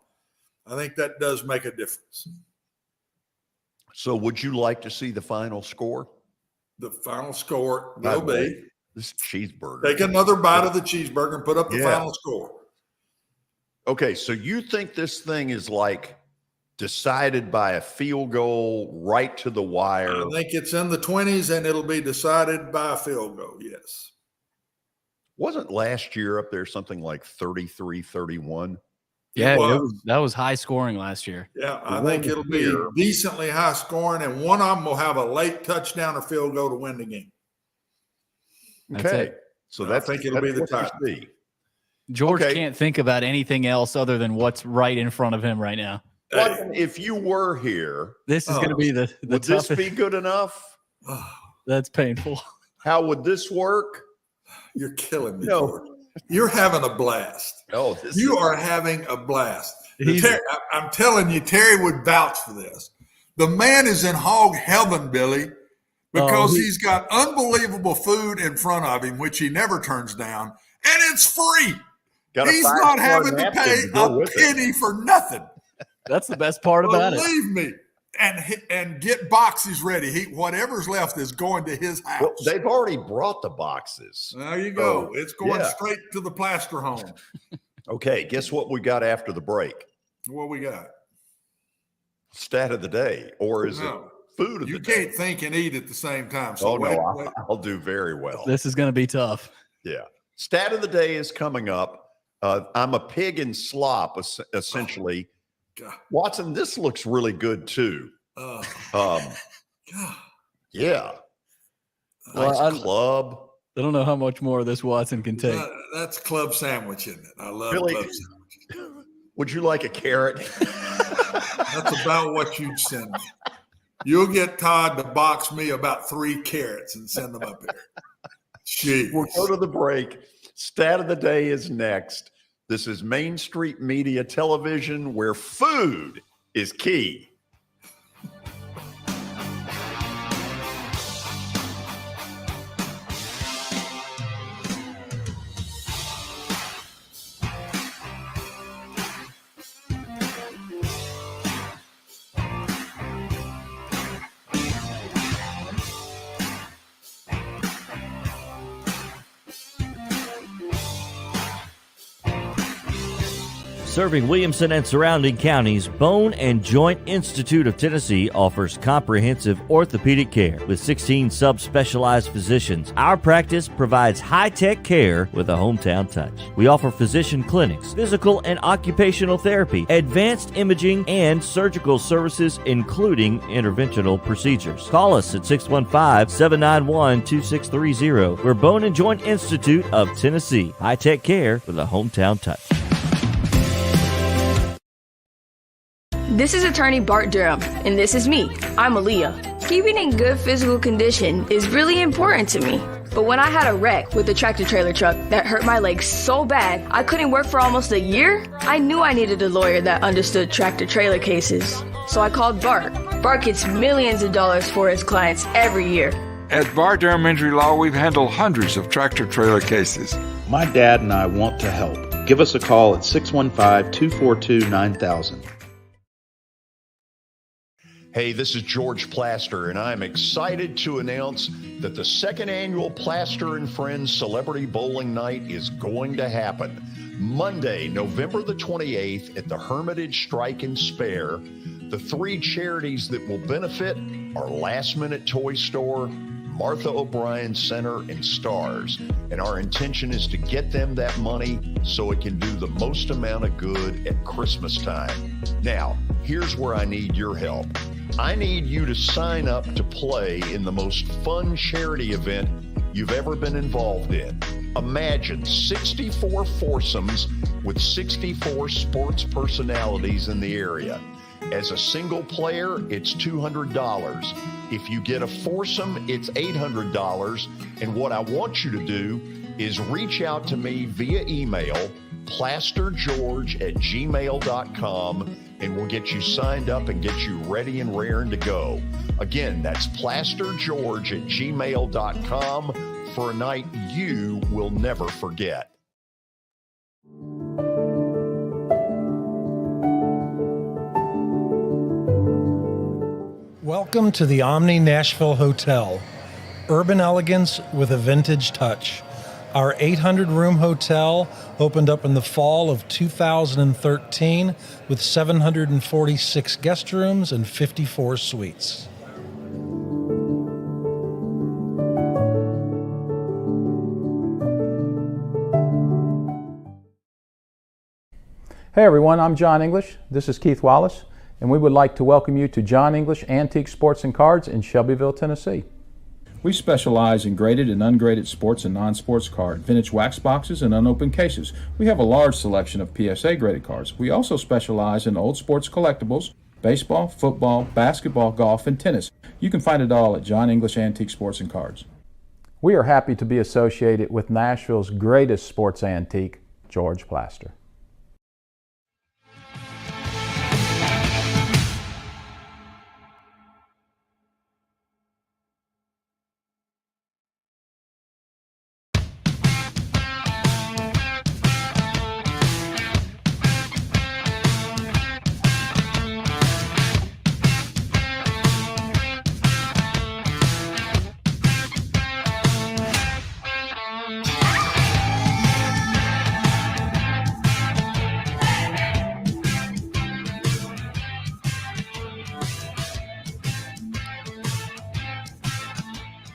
I think that does make a difference. So would you like to see the final score? The final score By will the way, be this cheeseburger. take another bite of the cheeseburger and put up the Yeah. final score. Okay, so you think this thing is like decided by a field goal right to the wire? I think it's in the 20s and it'll be decided by a field goal. Yes. Wasn't last year up there something like 33-31? yeah, was. that was high scoring last year. Yeah, The I think one it'll be here- decently high scoring, and one of them will have a late touchdown or field goal to win the game. That's Okay. it. So I that's think it'll be the what you Titans. see. George Okay. can't think about anything else other than what's right in front of him right now. Watson, if you were here, This is going to be the would this toughest. be good enough? That's painful. How would this work? You're killing me, No. George. You're having a blast. Oh, this You is- are having a blast. He's- I'm telling you, Terry would vouch for this. The man is in hog heaven, Billy, because he's got unbelievable food in front of him, which he never turns down, and it's free. Got a He's 5-star not having to napkin pay to go a with it. penny for nothing. That's the best part about it. Believe me. And get boxes ready. Whatever's left is going to his house. Well, they've already brought the boxes. There you go. So, It's going yeah. straight to the plaster home. Okay, guess what we got after the break? What we got? Stat of the day, or is No. it food of You the day? can't think and eat at the same time. So Oh no, wait. I'll do very well. This is going to be tough. Yeah. Stat of the day is coming up. I'm a pig in slop, essentially. God. Watson, this looks really good too. God. Yeah. Well, Nice club. I don't know how much more of this Watson can take. That's club sandwich, isn't it? I love Billy, club sandwich. would you like a carrot? That's about what you'd send me. You'll get Todd to box me about 3 carrots and send them up here. Jeez. We'll go to the break. Stat of the day is next. This is Main Street Media Television, where food is key. Serving Williamson and surrounding counties, Bone and Joint Institute of Tennessee offers comprehensive orthopedic care with 16 subspecialized physicians. Our practice provides high-tech care with a hometown touch. We offer physician clinics, physical and occupational therapy, advanced imaging, and surgical services, including interventional procedures. Call us at 615-791-2630. We're Bone and Joint Institute of Tennessee. High-tech care with a hometown touch. This is attorney Bart Durham, and this is me. I'm Aaliyah. Keeping in good physical condition is really important to me. But when I had a wreck with a tractor-trailer truck that hurt my legs so bad I couldn't work for almost a year, I knew I needed a lawyer that understood tractor-trailer cases. So I called Bart. Bart gets millions of dollars for his clients every year. At Bart Durham Injury Law, we've handled hundreds of tractor-trailer cases. My dad and I want to help. Give us a call at 615-242-9000. Hey, this is George Plaster, and I'm excited to announce that the second annual Plaster and Friends Celebrity Bowling Night is going to happen. Monday, November the 28th at the Hermitage Strike and Spare. The three charities that will benefit are Last Minute Toy Store, Martha O'Brien Center, and Stars. And our intention is to get them that money so it can do the most amount of good at Christmas time. Now, here's where I need your help. I need you to sign up to play in the most fun charity event you've ever been involved in. Imagine 64 foursomes with 64 sports personalities in the area. As a single player, it's $200. If you get a foursome, it's $800. And what I want you to do is reach out to me via email, plastergeorge@gmail.com, and we'll get you signed up and get you ready and raring to go. Again, that's plastergeorge@gmail.com for a night you will never forget. Welcome to the Omni Nashville Hotel. Urban elegance with a vintage touch. Our 800-room hotel opened up in the fall of 2013 with 746 guest rooms and 54 suites. Hey everyone, I'm John English. This is Keith Wallace, and we would like to welcome you to John English Antique Sports and Cards in Shelbyville, Tennessee. We specialize in graded and ungraded sports and non-sports cards, vintage wax boxes, and unopened cases. We have a large selection of PSA graded cards. We also specialize in old sports collectibles, baseball, football, basketball, golf, and tennis. You can find it all at John English Antique Sports and Cards. We are happy to be associated with Nashville's greatest sports antique, George Plaster.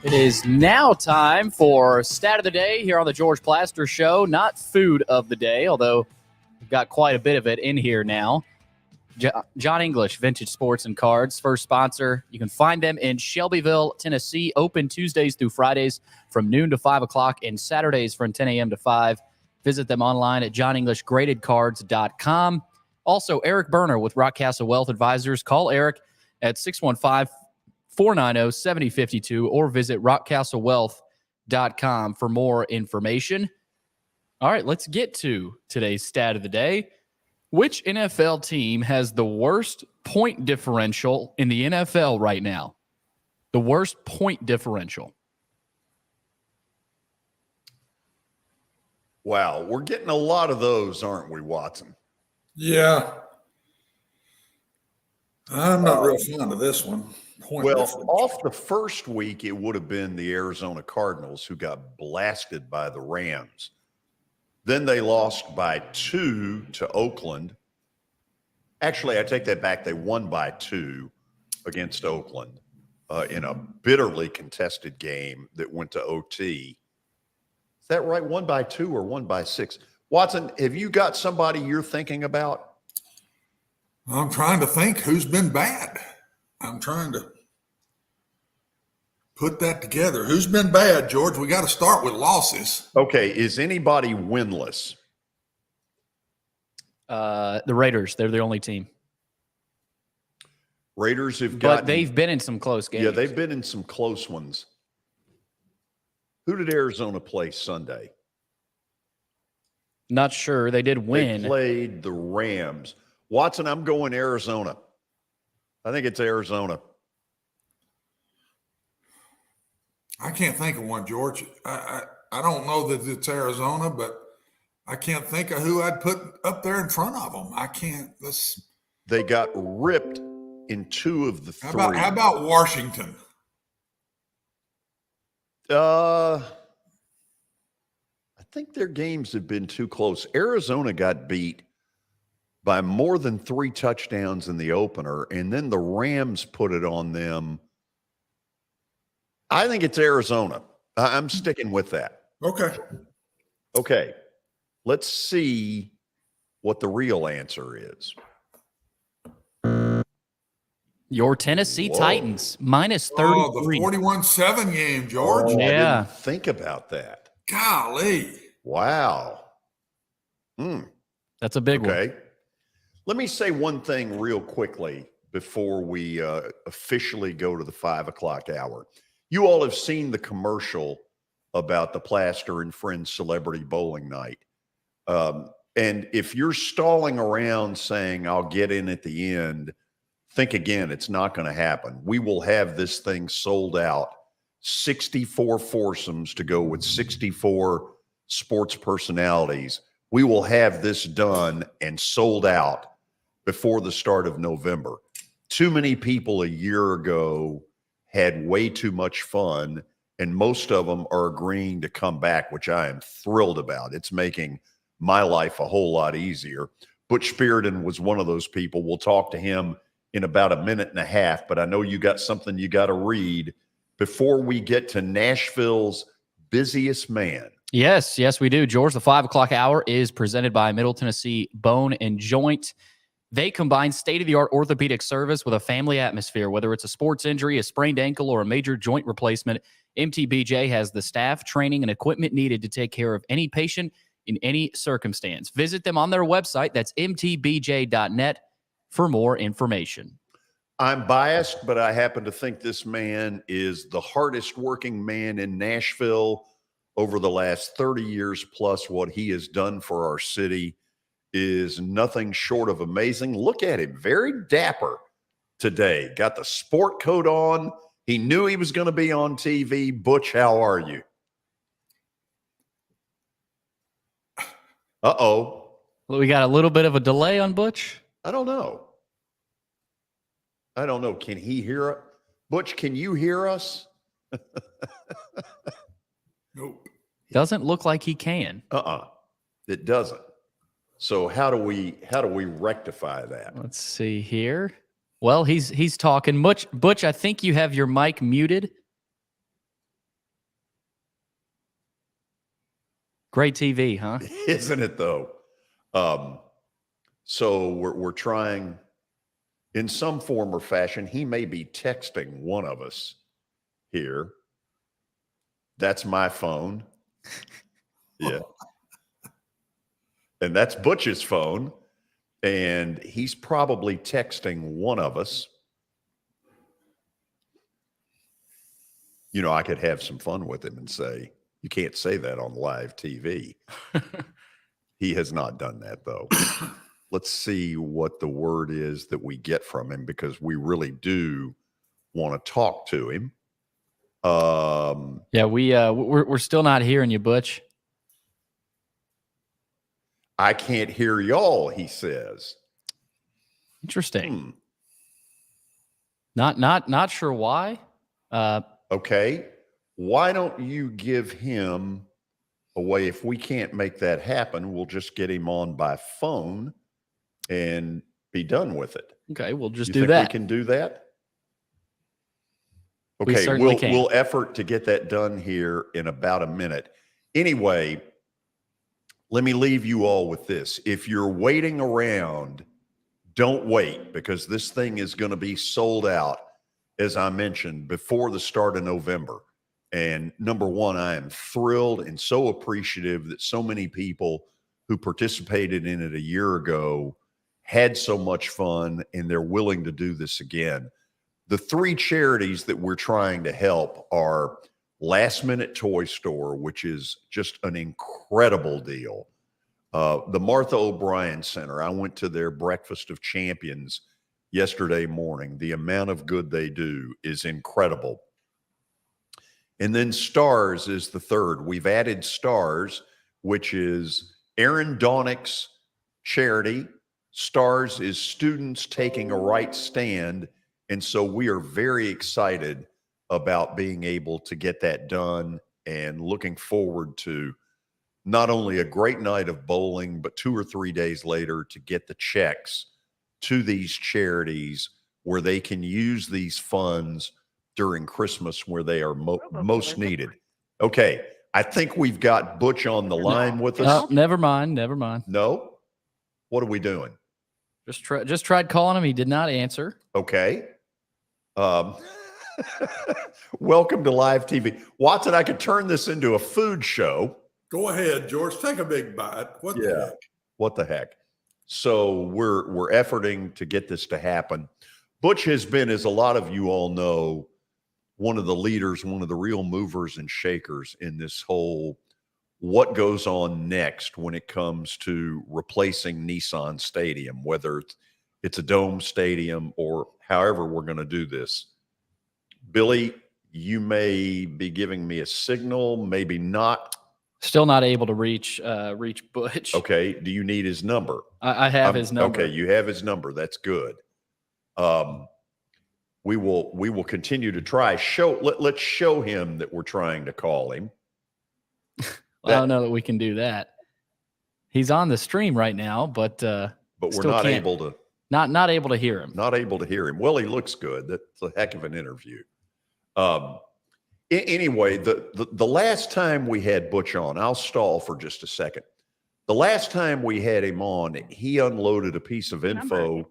It is now time for Stat of the Day here on the George Plaster Show. Not Food of the Day, although we've got quite a bit of it in here now. John English, Vintage Sports and Cards, first sponsor. You can find them in Shelbyville, Tennessee, open Tuesdays through Fridays from noon to 5 o'clock and Saturdays from 10 a.m. to 5. Visit them online at johnenglishgradedcards.com. Also, Eric Berner with Rockcastle Wealth Advisors. Call Eric at 615-490-7052 or visit rockcastlewealth.com for more information. All right, let's get to today's stat of the day. Which NFL team has the worst point differential in the NFL right now? The worst point differential. Wow, we're getting a lot of those, aren't we, Watson? Yeah. I'm not real fond of this one. Off the first week, it would have been the Arizona Cardinals who got blasted by the Rams. Then they lost by 2 to Oakland. Actually, I take that back. They won by 2 against Oakland in a bitterly contested game that went to OT. Is that right? 1 by 2 or 1 by 6? Watson, have you got somebody you're thinking about? I'm trying to think who's been bad. I'm trying to put that together. Who's been bad, George? We got to start with losses. Okay. Is anybody winless? The Raiders. They're the only team. Raiders have got. But they've been in some close games. Yeah, they've been in some close ones. Who did Arizona play Sunday? Not sure. They did win. They played the Rams. Watson, I'm going Arizona. I think it's Arizona. I can't think of one, George. I don't know that it's Arizona, but I can't think of who I'd put up there in front of them. I can't. They got ripped in 2 of the 3. How about Washington? I think their games have been too close. Arizona got beat by more than 3 touchdowns in the opener, and then the Rams put it on them. I think it's Arizona. I'm sticking with that. Okay. Let's see what the real answer is. Your Tennessee Titans, minus 33. Oh, the 41-7 game, George. Oh, I didn't think about that. Golly. Wow. That's a big one. Okay. Let me say one thing real quickly before we officially go to the 5 o'clock hour. You all have seen the commercial about the Plaster and Friends Celebrity Bowling Night. And if you're stalling around saying, I'll get in at the end, think again, it's not going to happen. We will have this thing sold out, 64 foursomes to go with 64 sports personalities. We will have this done and sold out before the start of November. Too many people a year ago had way too much fun, and most of them are agreeing to come back, which I am thrilled about. It's making my life a whole lot easier. Butch Spyridon was one of those people. We'll talk to him in about a minute and a half, but I know you got something you got to read before we get to Nashville's busiest man. Yes, we do. George, the 5 o'clock hour is presented by Middle Tennessee Bone and Joint. They combine state-of-the-art orthopedic service with a family atmosphere. Whether it's a sports injury, a sprained ankle, or a major joint replacement, MTBJ has the staff, training, and equipment needed to take care of any patient in any circumstance. Visit them on their website. That's mtbj.net for more information. I'm biased, but I happen to think this man is the hardest working man in Nashville over the last 30 years plus. What he has done for our city is nothing short of amazing. Look at him, very dapper today. Got the sport coat on. He knew he was going to be on TV. Butch, how are you? Uh-oh. Well, we got a little bit of a delay on Butch. I don't know. Can he hear it? Butch, can you hear us? Nope. Doesn't look like he can. It doesn't. So how do we rectify that? Let's see here. Well, he's talking. Butch, I think you have your mic muted. Great TV, huh? Isn't it though? So we're trying in some form or fashion. He may be texting one of us here. That's my phone. Yeah. And that's Butch's phone. And he's probably texting one of us. You know, I could have some fun with him and say, you can't say that on live TV. He has not done that, though. Let's see what the word is that we get from him, because we really do want to talk to him. Yeah, we're still not hearing you, Butch. I can't hear y'all, he says. Interesting. Not sure why. Okay. Why don't you give him a way, if we can't make that happen, we'll just get him on by phone and be done with it. Okay, we'll just You do think that. we can do that? We Okay, certainly can. we'll effort to get that done here in about a minute. Anyway, let me leave you all with this. If you're waiting around, don't wait, because this thing is going to be sold out, as I mentioned, before the start of November. And number one, I am thrilled and so appreciative that so many people who participated in it a year ago had so much fun, and they're willing to do this again. The three charities that we're trying to help are Last Minute Toy Store, which is just an incredible deal. The Martha O'Brien Center, I went to their Breakfast of Champions yesterday morning. The amount of good they do is incredible. And then Stars is the third. We've added Stars, which is Aaron Donick's charity. Stars is students taking a right stand. And so we are very excited about being able to get that done and looking forward to not only a great night of bowling, but 2 or 3 days later to get the checks to these charities where they can use these funds during Christmas where they are most needed. Okay, I think we've got Butch on the line with us. Never mind. No? What are we doing? Just tried calling him. He did not answer. Okay. Welcome to live TV. Watson, I could turn this into a food show. Go ahead, George. Take a big bite. What the heck? What the heck? So we're efforting to get this to happen. Butch has been, as a lot of you all know, one of the leaders, one of the real movers and shakers in this whole what goes on next when it comes to replacing Nissan Stadium, whether it's a dome stadium or however we're going to do this. Billy, you may be giving me a signal, maybe not. Still not able to reach Butch. Okay. Do you need his number? I have his number. Okay, you have his number. That's good. We will continue to try. Let's show him that we're trying to call him. I don't know that we can do that. He's on the stream right now, but we're not able to. Not able to hear him. Not able to hear him. Well, he looks good. That's a heck of an interview. Anyway, the last time we had Butch on, I'll stall for just a second. The last time we had him on, he unloaded a piece of info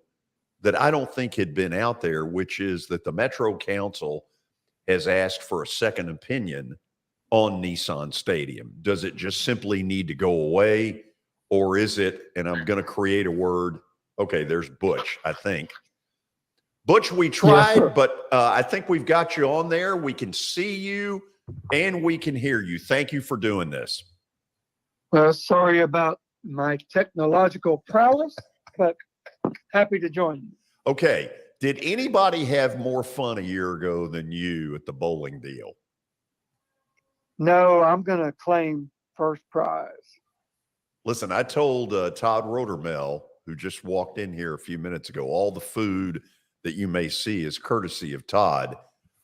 that I don't think had been out there, which is that the Metro Council has asked for a second opinion on Nissan Stadium. Does it just simply need to go away? Or is it, and I'm going to create a word. Okay, there's Butch, I think. Butch, we tried, but I think we've got you on there. We can see you and we can hear you. Thank you for doing this. Well, sorry about my technological prowess, but happy to join you. Okay. Did anybody have more fun a year ago than you at the bowling deal? No, I'm going to claim first prize. Listen, I told Todd Rodermel, who just walked in here a few minutes ago, all the food that you may see is courtesy of Todd,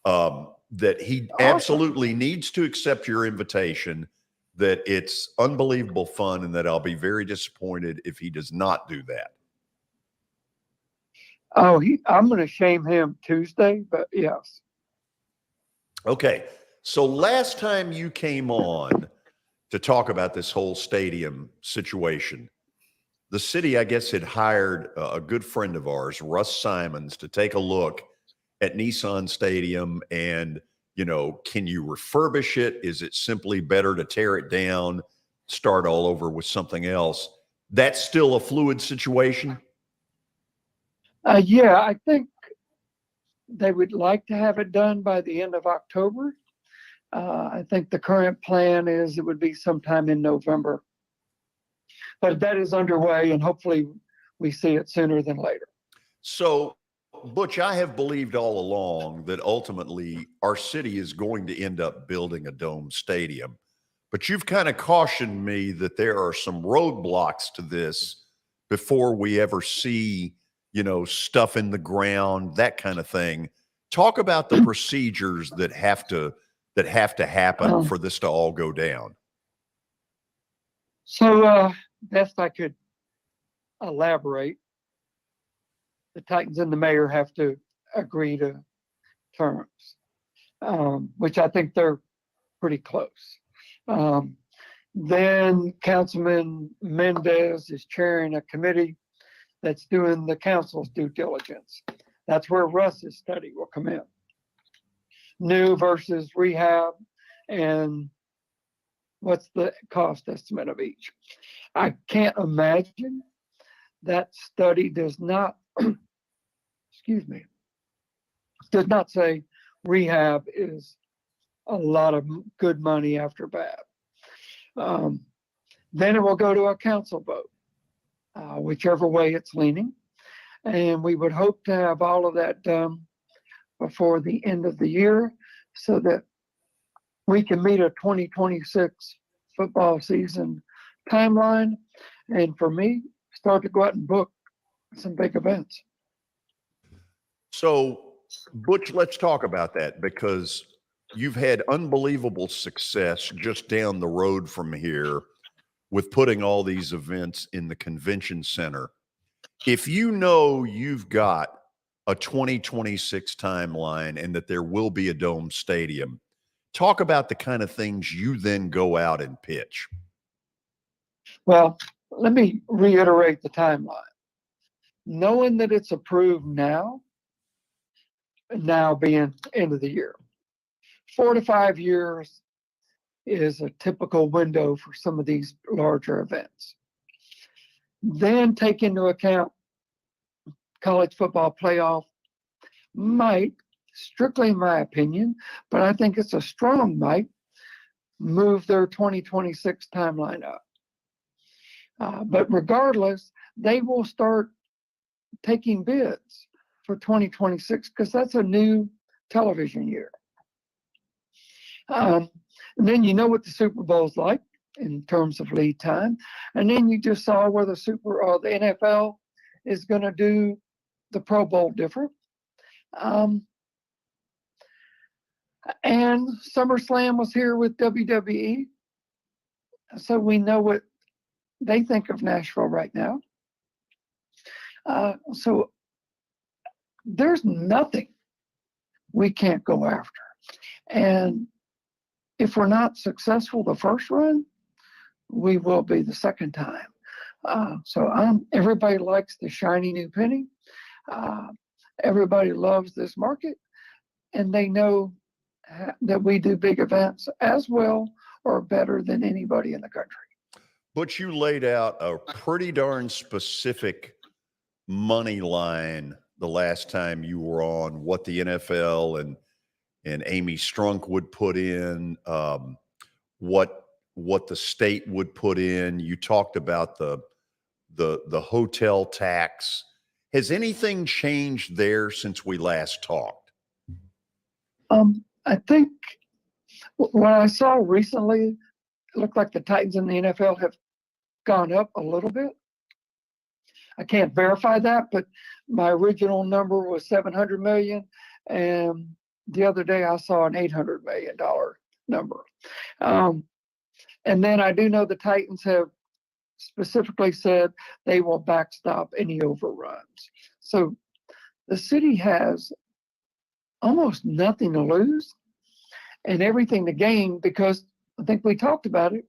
that he absolutely needs to accept your invitation, that it's unbelievable fun, and that I'll be very disappointed if he does not do that. Oh, I'm going to shame him Tuesday, but yes. Okay. So last time you came on to talk about this whole stadium situation, the city, I guess, had hired a good friend of ours, Russ Simons, to take a look at Nissan Stadium and, can you refurbish it? Is it simply better to tear it down, start all over with something else? That's still a fluid situation? Yeah, I think they would like to have it done by the end of October. I think the current plan is it would be sometime in November. But that is underway, and hopefully we see it sooner than later. So, Butch, I have believed all along that ultimately our city is going to end up building a dome stadium. But you've kind of cautioned me that there are some roadblocks to this before we ever see, stuff in the ground, that kind of thing. Talk about the procedures that have to happen for this to all go down. So best I could elaborate, the Titans and the mayor have to agree to terms, which I think they're pretty close. Then Councilman Mendez is chairing a committee that's doing the council's due diligence. That's where Russ's study will come in. New versus rehab, and what's the cost estimate of each. I can't imagine that study does not, excuse me, does not say rehab is a lot of good money after bad. Then it will go to a council vote, whichever way it's leaning. And we would hope to have all of that done before the end of the year so that we can meet a 2026 football season timeline. And for me, start to go out and book some big events. So, Butch, let's talk about that, because you've had unbelievable success just down the road from here with putting all these events in the convention center. If you know you've got a 2026 timeline and that there will be a dome stadium, talk about the kind of things you then go out and pitch. Well, let me reiterate the timeline. Knowing that it's approved now being end of the year, 4 to 5 years is a typical window for some of these larger events. Then take into account college football playoff might, strictly in my opinion, but I think it's a strong might, move their 2026 timeline up. But regardless, they will start taking bids for 2026 because that's a new television year. And then you know what the Super Bowl's like in terms of lead time. And then you just saw where the NFL is going to do the Pro Bowl different. And SummerSlam was here with WWE. So we know what they think of Nashville right now. So there's nothing we can't go after. And if we're not successful the first run, we will be the second time. Everybody likes the shiny new penny. Everybody loves this market, and they know that we do big events as well or better than anybody in the country. But you laid out a pretty darn specific money line the last time you were on, what the NFL and Amy Strunk would put in, what the state would put in. You talked about the hotel tax. Has anything changed there since we last talked? I think what I saw recently, it looked like the Titans and the NFL have gone up a little bit. I can't verify that, but my original number was $700 million, and the other day I saw an $800 million number. And then I do know the Titans have specifically said they will backstop any overruns. So the city has almost nothing to lose and everything to gain, because I think we talked about it.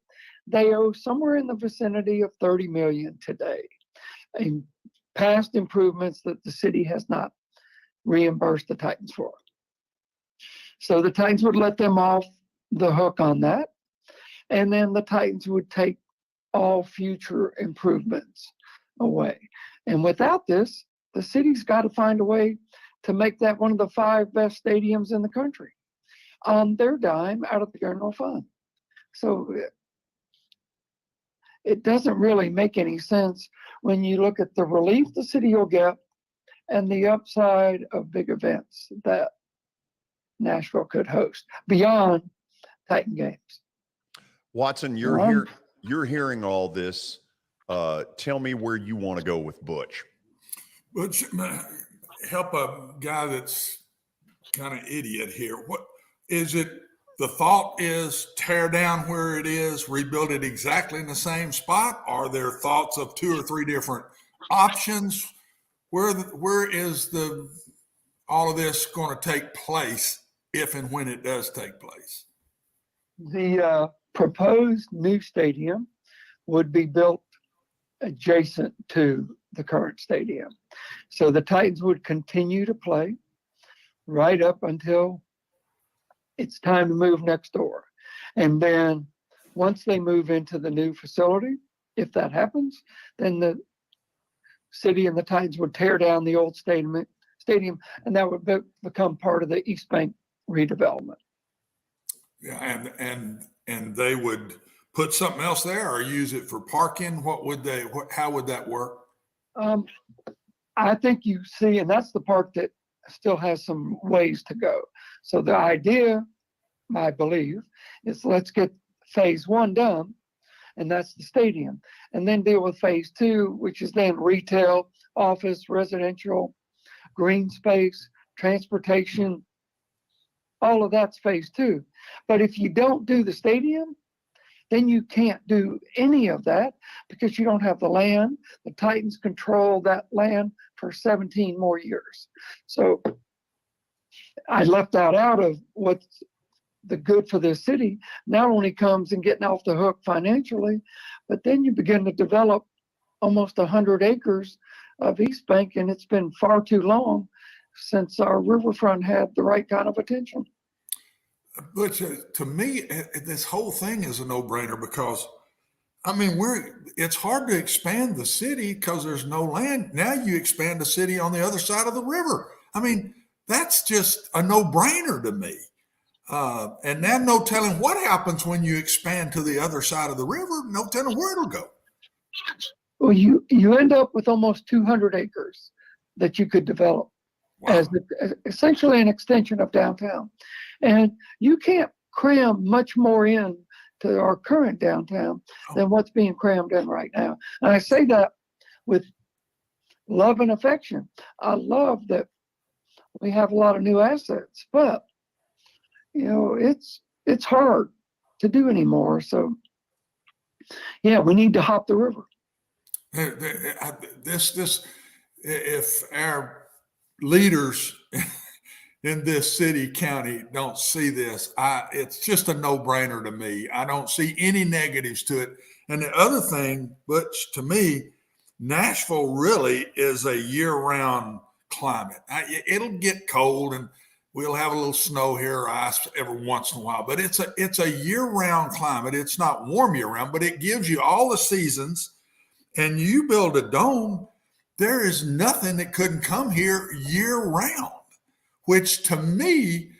They owe somewhere in the vicinity of $30 million today in past improvements that the city has not reimbursed the Titans for. So the Titans would let them off the hook on that. And then the Titans would take all future improvements away. And without this, the city's got to find a way to make that one of the 5 best stadiums in the country on their dime out of the general fund. So it doesn't really make any sense when you look at the relief the city will get and the upside of big events that Nashville could host beyond Titan games. Watson, you're hearing all this. Tell me where you want to go with Butch. Butch, help a guy that's kind of idiot here. What is it? the thought is tear down where it is, rebuild it exactly in the same spot? Are there thoughts of 2 or 3 different options? Where is all of this going to take place if and when it does take place? The proposed new stadium would be built adjacent to the current stadium. So the Titans would continue to play right up until it's time to move next door. And then once they move into the new facility, if that happens, then the city and the Titans would tear down the old stadium, and that would become part of the East Bank redevelopment. Yeah, and they would put something else there or use it for parking. How would that work? I think you see, and that's the part that still has some ways to go. So the idea, I believe, is let's get phase 1 done, and that's the stadium, and then deal with phase 2, which is then retail, office, residential, green space, transportation. All of that's phase 2. But if you don't do the stadium, then you can't do any of that because you don't have the land. The Titans control that land for 17 more years. So I left that out of what's the good for the city. Not only comes in getting off the hook financially, but then you begin to develop almost 100 acres of East Bank, and it's been far too long since our riverfront had the right kind of attention. But to me, this whole thing is a no-brainer because, I mean, it's hard to expand the city because there's no land. Now you expand the city on the other side of the river. I mean, that's just a no-brainer to me. And now no telling what happens when you expand to the other side of the river, no telling where it'll go. Well, you end up with almost 200 acres that you could develop as essentially an extension of downtown. And you can't cram much more in to our current downtown than what's being crammed in right now. And I say that with love and affection. I love that we have a lot of new assets, but you know, it's hard to do anymore. So yeah, we need to hop the river. If our leaders in this city, county don't see this, it's just a no-brainer to me. I don't see any negatives to it. And the other thing, Butch, to me, Nashville really is a year-round climate. It'll get cold and we'll have a little snow here or ice every once in a while, but it's a year-round climate. It's not warm year-round, but it gives you all the seasons. And you build a dome, there is nothing that couldn't come here year-round, which to me,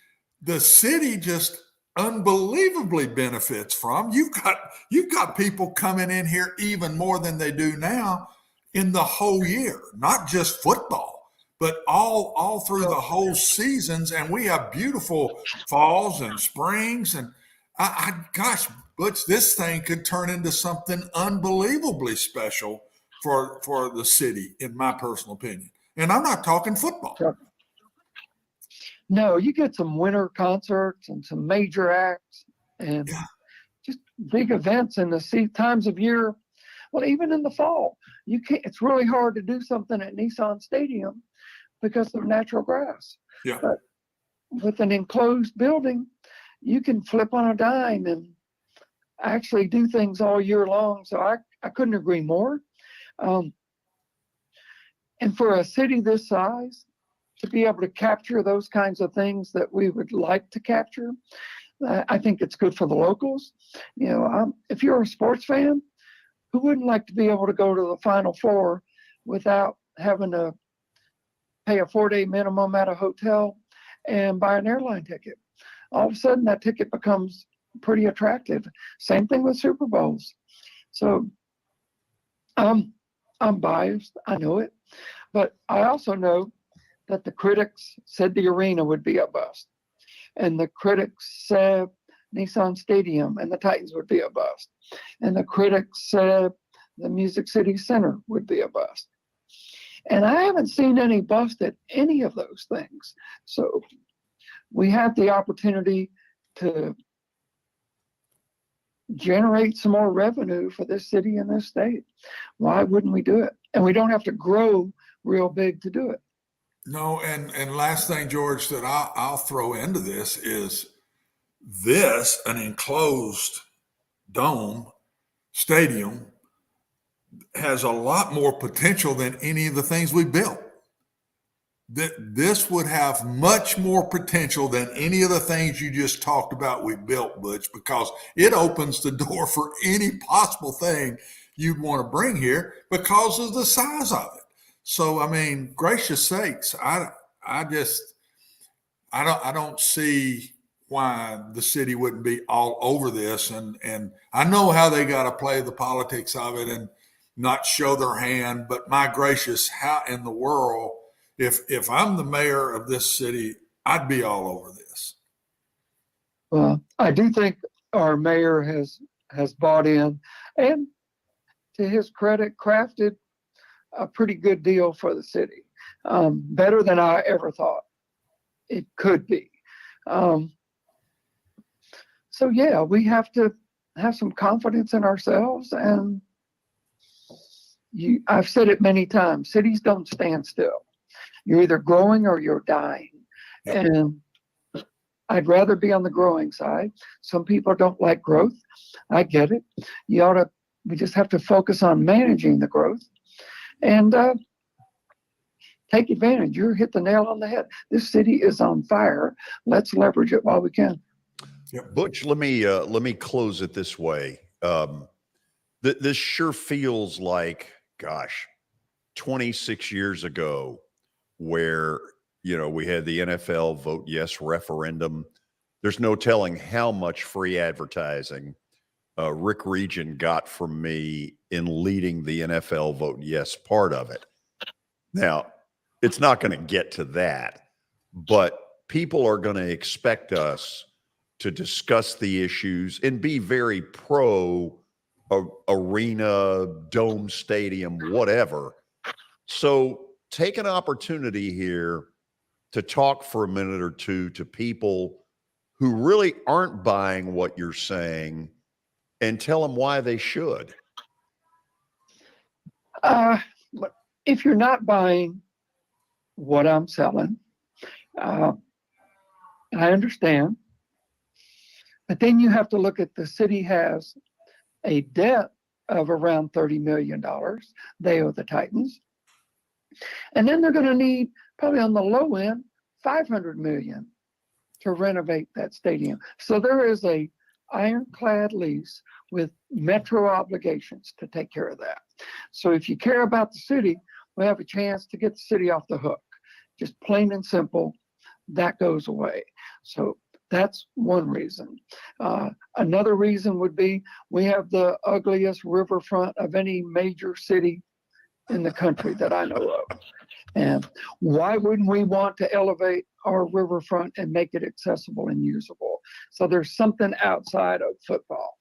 the city just unbelievably benefits from. You've got people coming in here even more than they do now in the whole year, not just football, but all through the whole seasons. And we have beautiful falls and springs. And gosh, Butch, this thing could turn into something unbelievably special for the city, in my personal opinion. And I'm not talking football. No, you get some winter concerts and some major acts and just big events in the times of year. Well, even in the fall, you can't. It's really hard to do something at Nissan Stadium because of natural grass. Yeah. But with an enclosed building, you can flip on a dime and actually do things all year long. So I couldn't agree more. And for a city this size, to be able to capture those kinds of things that we would like to capture, I think it's good for the locals. You know, if you're a sports fan, who wouldn't like to be able to go to the Final Four without having to pay a 4-day minimum at a hotel and buy an airline ticket? All of a sudden, that ticket becomes pretty attractive. Same thing with Super Bowls. So I'm biased, I know it, but I also know that the critics said the arena would be a bust, and the critics said Nissan Stadium and the Titans would be a bust, and the critics said the Music City Center would be a bust. And I haven't seen any bust at any of those things. So we have the opportunity to generate some more revenue for this city and this state. Why wouldn't we do it? And we don't have to grow real big to do it. No, and last thing, George, that I'll throw into this is this, an enclosed dome stadium, has a lot more potential than any of the things we built. This would have much more potential than any of the things you just talked about we built, Butch, because it opens the door for any possible thing you'd want to bring here because of the size of it. So, I mean, gracious sakes, I don't see why the city wouldn't be all over this. And I know how they got to play the politics of it and not show their hand, but my gracious, how in the world, if I'm the mayor of this city, I'd be all over this. Well, I do think our mayor has bought in, and to his credit, crafted a pretty good deal for the city, better than I ever thought it could be. So yeah, we have to have some confidence in ourselves. And I've said it many times, cities don't stand still. You're either growing or you're dying. And I'd rather be on the growing side. Some people don't like growth. I get it. We just have to focus on managing the growth and take advantage. You hit the nail on the head. This city is on fire. Let's leverage it while we can. Butch, let me close it this way. This sure feels like, gosh, 26 years ago, where we had the NFL vote yes referendum. There's no telling how much free advertising Rick Regan got from me in leading the NFL vote yes part of it. Now, it's not going to get to that, but people are going to expect us to discuss the issues and be very pro arena, dome stadium, whatever. So take an opportunity here to talk for a minute or two to people who really aren't buying what you're saying and tell them why they should. But if you're not buying what I'm selling, I understand. But then you have to look at the city has a debt of around $30 million. They owe the Titans. And then they're going to need, probably on the low end, $500 million to renovate that stadium. So there is a ironclad lease with Metro obligations to take care of that. So if you care about the city, we have a chance to get the city off the hook. Just plain and simple, that goes away. So that's one reason. Another reason would be we have the ugliest riverfront of any major city in the country that I know of. And why wouldn't we want to elevate our riverfront and make it accessible and usable? So there's something outside of football.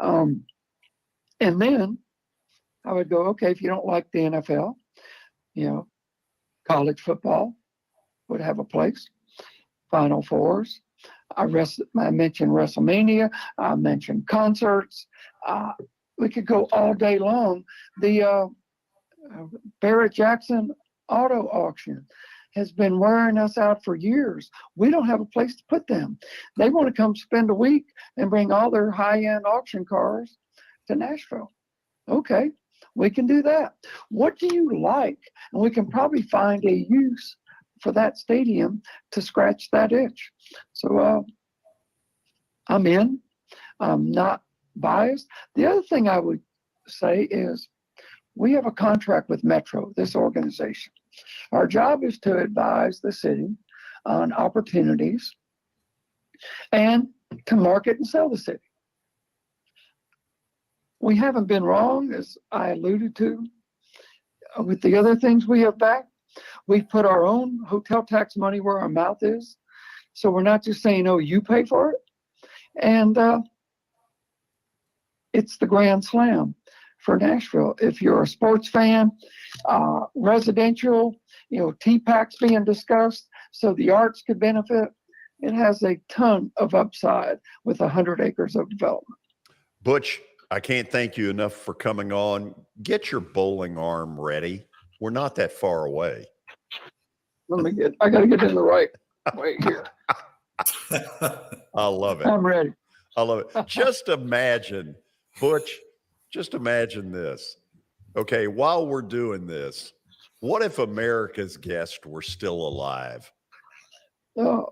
And then I would go, okay, if you don't like the NFL, college football would have a place. Final Fours. I mentioned WrestleMania. I mentioned concerts. We could go all day long. The Barrett-Jackson auto auction has been wearing us out for years. We don't have a place to put them. They want to come spend a week and bring all their high-end auction cars to Nashville. Okay, we can do that. What do you like? And we can probably find a use for that stadium to scratch that itch. So I'm in. I'm not biased. The other thing I would say is we have a contract with Metro, this organization. Our job is to advise the city on opportunities and to market and sell the city. We haven't been wrong, as I alluded to, with the other things we have backed. We've put our own hotel tax money where our mouth is. So we're not just saying, oh, you pay for it. And it's the grand slam for Nashville. If you're a sports fan, residential, TPAC's being discussed, so the arts could benefit. it has a ton of upside with 100 acres of development. Butch, I can't thank you enough for coming on. Get your bowling arm ready. We're not that far away. I got to get in the right way here. I love it. I'm ready. I love it. Just imagine, Butch, just imagine this. Okay, while we're doing this, what if America's guest were still alive? Oh.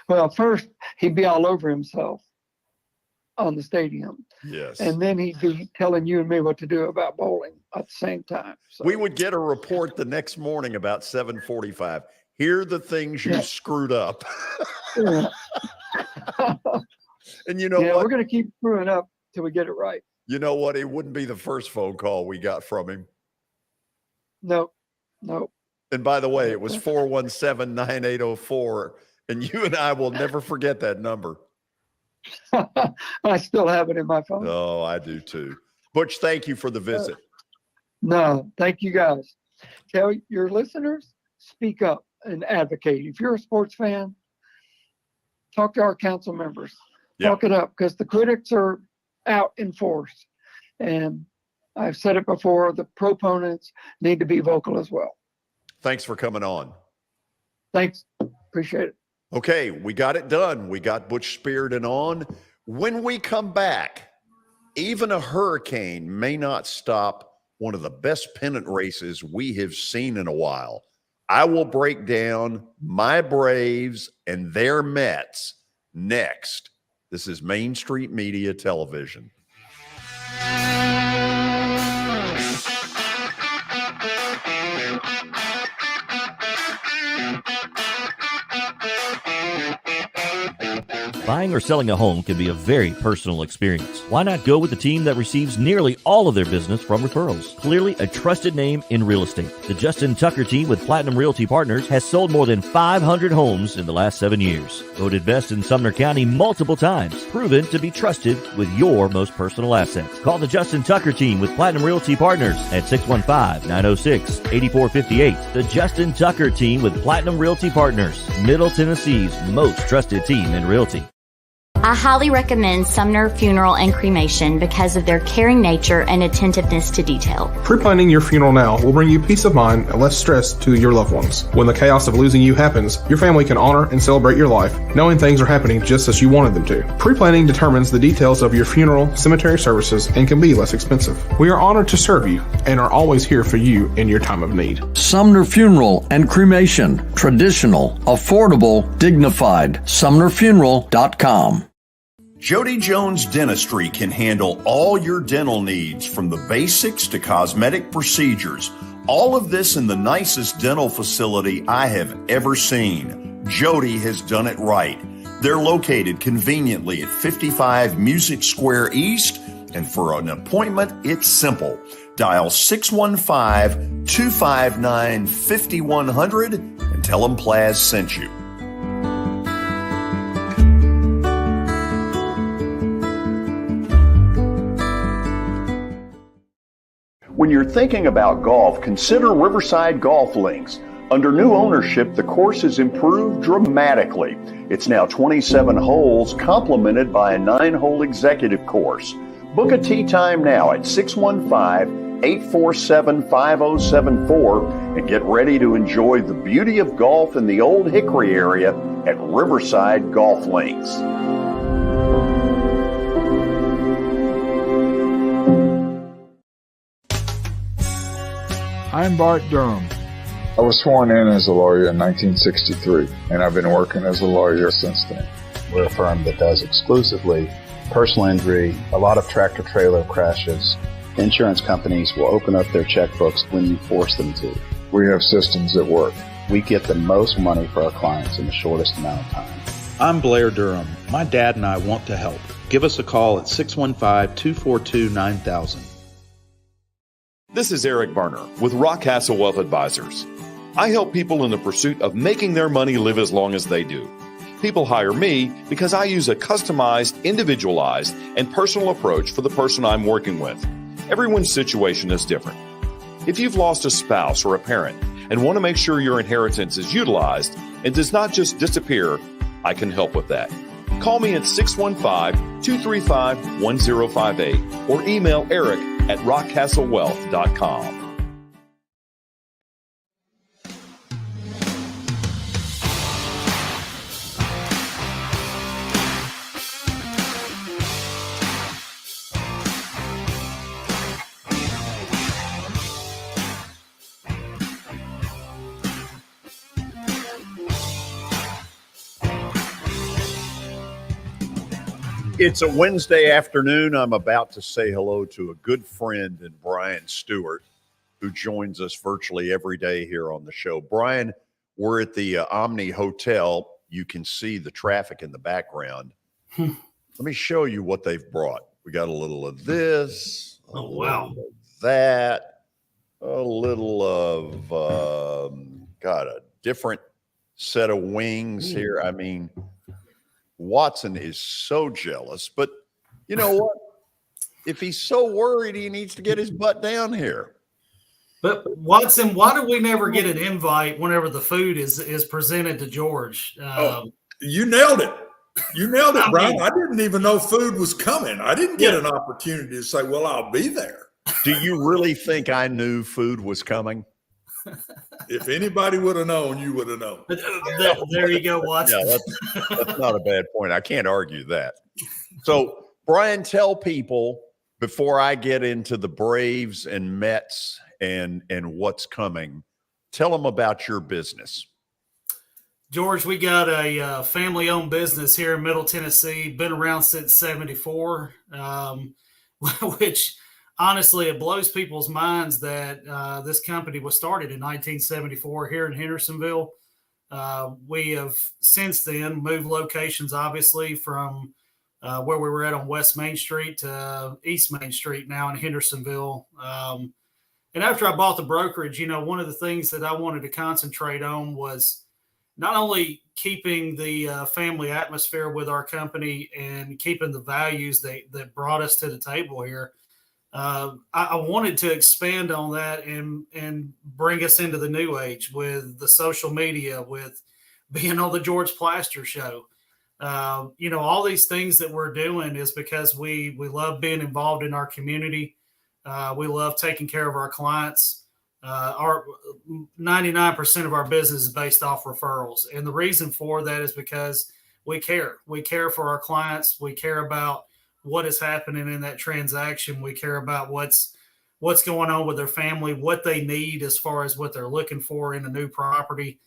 Well, first, he'd be all over himself on the stadium. Yes. And then he'd be telling you and me what to do about bowling at the same time. So, we would get a report the next morning about 7:45. Here are the things you screwed up. yeah. And you know what? We're going to keep screwing up till we get it right. You know what? It wouldn't be the first phone call we got from him. No. And by the way, it was 417-9804. And you and I will never forget that number. I still have it in my phone. Oh, I do too. Butch, thank you for the visit. No, thank you guys. Tell your listeners, speak up and advocate. If you're a sports fan, talk to our council members. Talk it up, because the critics are out in force. And I've said it before, the proponents need to be vocal as well. Thanks for coming on. Thanks. Appreciate it. Okay, we got it done. We got Butch Spyridon on. When we come back, even a hurricane may not stop one of the best pennant races we have seen in a while. I will break down my Braves and their Mets next. This is Main Street Media Television. Buying or selling a home can be a very personal experience. Why not go with the team that receives nearly all of their business from referrals? Clearly a trusted name in real estate. The Justin Tucker team with Platinum Realty Partners has sold more than 500 homes in the last 7 years. Voted best in Sumner County multiple times. Proven to be trusted with your most personal assets. Call the Justin Tucker team with Platinum Realty Partners at 615-906-8458. The Justin Tucker team with Platinum Realty Partners, Middle Tennessee's most trusted team in realty. I highly recommend Sumner Funeral and Cremation because of their caring nature and attentiveness to detail. Pre-planning your funeral now will bring you peace of mind and less stress to your loved ones. When the chaos of losing you happens, your family can honor and celebrate your life, knowing things are happening just as you wanted them to. Pre-planning determines the details of your funeral, cemetery services, and can be less expensive. We are honored to serve you and are always here for you in your time of need. Sumner Funeral and Cremation. Traditional, affordable, dignified. SumnerFuneral.com. Jody Jones Dentistry can handle all your dental needs, from the basics to cosmetic procedures. All of this in the nicest dental facility I have ever seen. Jody has done it right. They're located conveniently at 55 Music Square East, and for an appointment, it's simple. Dial 615-259-5100 and tell them Plaz sent you. When you're thinking about golf, consider Riverside Golf Links. Under new ownership, the course has improved dramatically. It's now 27 holes, complemented by a 9-hole executive course. Book a tee time now at 615-847-5074 and get ready to enjoy the beauty of golf in the Old Hickory area at Riverside Golf Links. I'm Bart Durham. I was sworn in as a lawyer in 1963, and I've been working as a lawyer since then. We're a firm that does exclusively personal injury, a lot of tractor-trailer crashes. Insurance companies will open up their checkbooks when you force them to. We have systems that work. We get the most money for our clients in the shortest amount of time. I'm Blair Durham. My dad and I want to help. Give us a call at 615-242-9000. This is Eric Berner with Rockcastle Wealth Advisors. I help people in the pursuit of making their money live as long as they do. People hire me because I use a customized, individualized, and personal approach for the person I'm working with. Everyone's situation is different. If you've lost a spouse or a parent and want to make sure your inheritance is utilized, and does not just disappear, I can help with that. Call me at 615-235-1058 or email Eric at rockcastlewealth.com. It's a Wednesday afternoon. I'm about to say hello to a good friend in Brian Stewart, who joins us virtually every day here on the show. Brian, we're at the Omni Hotel. You can see the traffic in the background. Let me show you what they've brought. We got a little of this, a little of that, a little of, got a different set of wings here. I mean, Watson is so jealous, but you know what? If he's so worried, he needs to get his butt down here. But Watson, why do we never get an invite whenever the food is presented to George? You nailed it. You nailed it, Brian. I didn't even know food was coming. I didn't get an opportunity to say, well, I'll be there. Do you really think I knew food was coming? If anybody would have known, you would have known. There you go, Watson. Yeah, that's not a bad point. I can't argue that. So, Brian, tell people before I get into the Braves and Mets and what's coming, tell them about your business. George, we got a family-owned business here in Middle Tennessee, been around since 74, which honestly, it blows people's minds that this company was started in 1974 here in Hendersonville. We have since then moved locations, obviously, from where we were at on West Main Street to East Main Street now in Hendersonville. And after I bought the brokerage, one of the things that I wanted to concentrate on was not only keeping the family atmosphere with our company and keeping the values that brought us to the table here, I wanted to expand on that and bring us into the new age with the social media, with being on the George Plaster show. All these things that we're doing is because we love being involved in our community. We love taking care of our clients. Our 99% of our business is based off referrals. And the reason for that is because we care. We care for our clients. We care about what is happening in that transaction. We care about what's going on with their family, what they need as far as what they're looking for in a new property.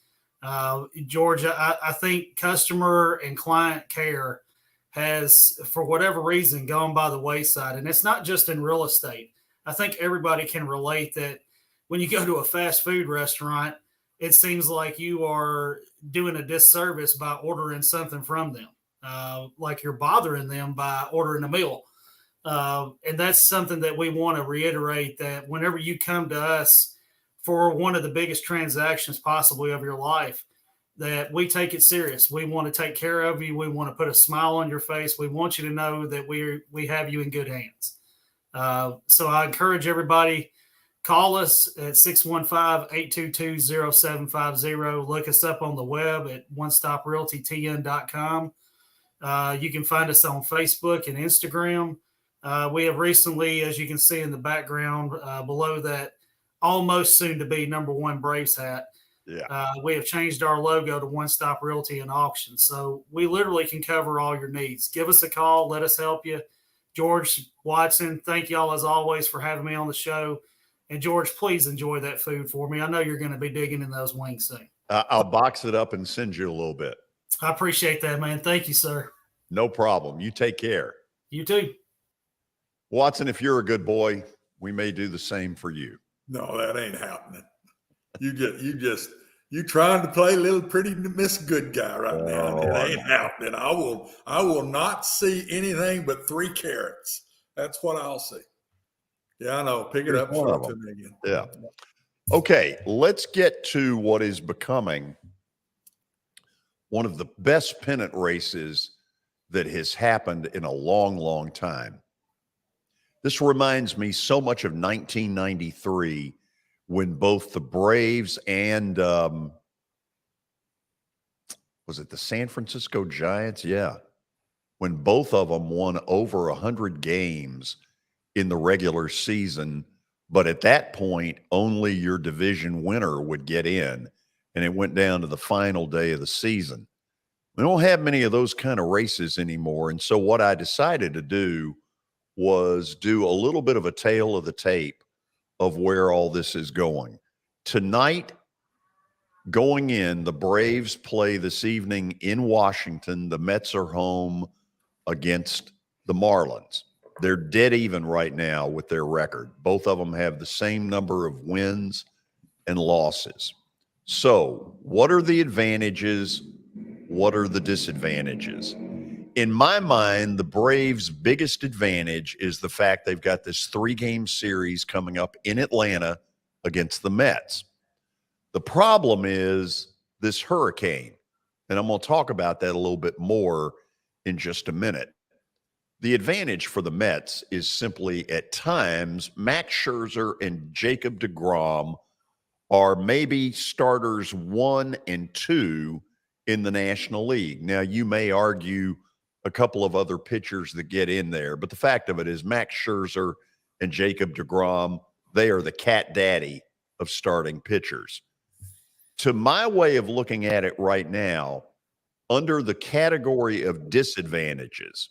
George, I think customer and client care has, for whatever reason, gone by the wayside. And it's not just in real estate. I think everybody can relate that when you go to a fast food restaurant, it seems like you are doing a disservice by ordering something from them. Like you're bothering them by ordering a meal. And that's something that we want to reiterate, that whenever you come to us for one of the biggest transactions possibly of your life, that we take it serious. We want to take care of you. We want to put a smile on your face. We want you to know that we have you in good hands. So I encourage everybody, call us at 615-822-0750. Look us up on the web at onestoprealtytn.com. You can find us on Facebook and Instagram. We have recently, as you can see in the background below that almost soon to be #1 Braves hat, we have changed our logo to One Stop Realty and Auction. So we literally can cover all your needs. Give us a call. Let us help you. George, Watson, thank y'all as always for having me on the show. And George, please enjoy that food for me. I know you're going to be digging in those wings soon. I'll box it up and send you a little bit. I appreciate that, man. Thank you, sir. No problem. You take care. You too. Watson, if you're a good boy, we may do the same for you. No, that ain't happening. You trying to play little pretty Miss Good Guy right now. It ain't happening. I will not see anything but 3 carrots. That's what I'll see. Yeah, I know. Pick it up. Show it to me again. Yeah. Okay, let's get to what is becoming one of the best pennant races that has happened in a long, long time. This reminds me so much of 1993 when both the Braves and was it the San Francisco Giants? Yeah. When both of them won over 100 games in the regular season. But at that point, only your division winner would get in. And it went down to the final day of the season. We don't have many of those kind of races anymore. And so what I decided to do was do a little bit of a tale of the tape of where all this is going. Tonight, going in, the Braves play this evening in Washington. The Mets are home against the Marlins. They're dead even right now with their record. Both of them have the same number of wins and losses. So, what are the advantages? What are the disadvantages? In my mind, the Braves' biggest advantage is the fact they've got this 3-game series coming up in Atlanta against the Mets. The problem is this hurricane, and I'm going to talk about that a little bit more in just a minute. The advantage for the Mets is simply at times Max Scherzer and Jacob deGrom are maybe starters 1 and 2 in the National League. Now, you may argue a couple of other pitchers that get in there, but the fact of it is Max Scherzer and Jacob deGrom, they are the cat daddy of starting pitchers. To my way of looking at it right now, under the category of disadvantages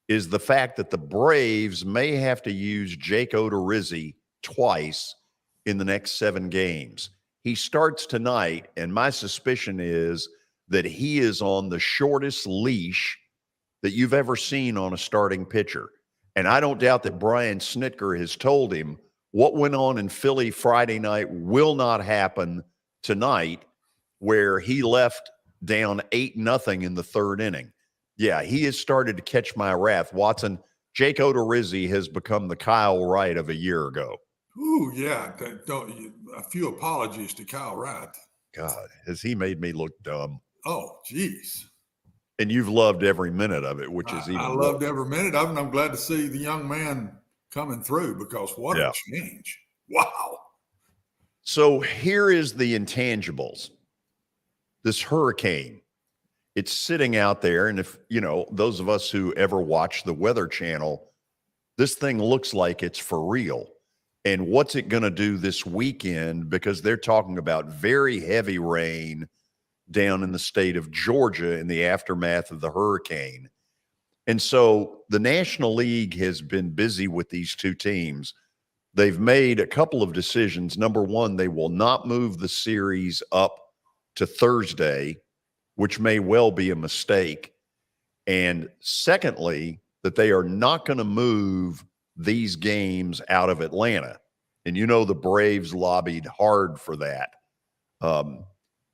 is the fact that the Braves may have to use Jake Odorizzi twice in the next 7 games. He starts tonight, and my suspicion is that he is on the shortest leash that you've ever seen on a starting pitcher. And I don't doubt that Brian Snitker has told him what went on in Philly Friday night will not happen tonight, where he left down 8-0 in the 3rd inning. Yeah, he has started to catch my wrath. Watson, Jake Odorizzi has become the Kyle Wright of a year ago. Ooh, yeah. A few apologies to Kyle Wright. God, has he made me look dumb? Oh, geez. And you've loved every minute of it, which is even I loved every minute of it. And I'm glad to see the young man coming through, because what a change. Wow. So here is the intangibles. This hurricane, it's sitting out there. And if, those of us who ever watch the Weather Channel, this thing looks like it's for real. And what's it going to do this weekend? Because they're talking about very heavy rain down in the state of Georgia in the aftermath of the hurricane. And so the National League has been busy with these two teams. They've made a couple of decisions. Number one, they will not move the series up to Thursday, which may well be a mistake. And secondly, that they are not going to move these games out of Atlanta. And the Braves lobbied hard for that.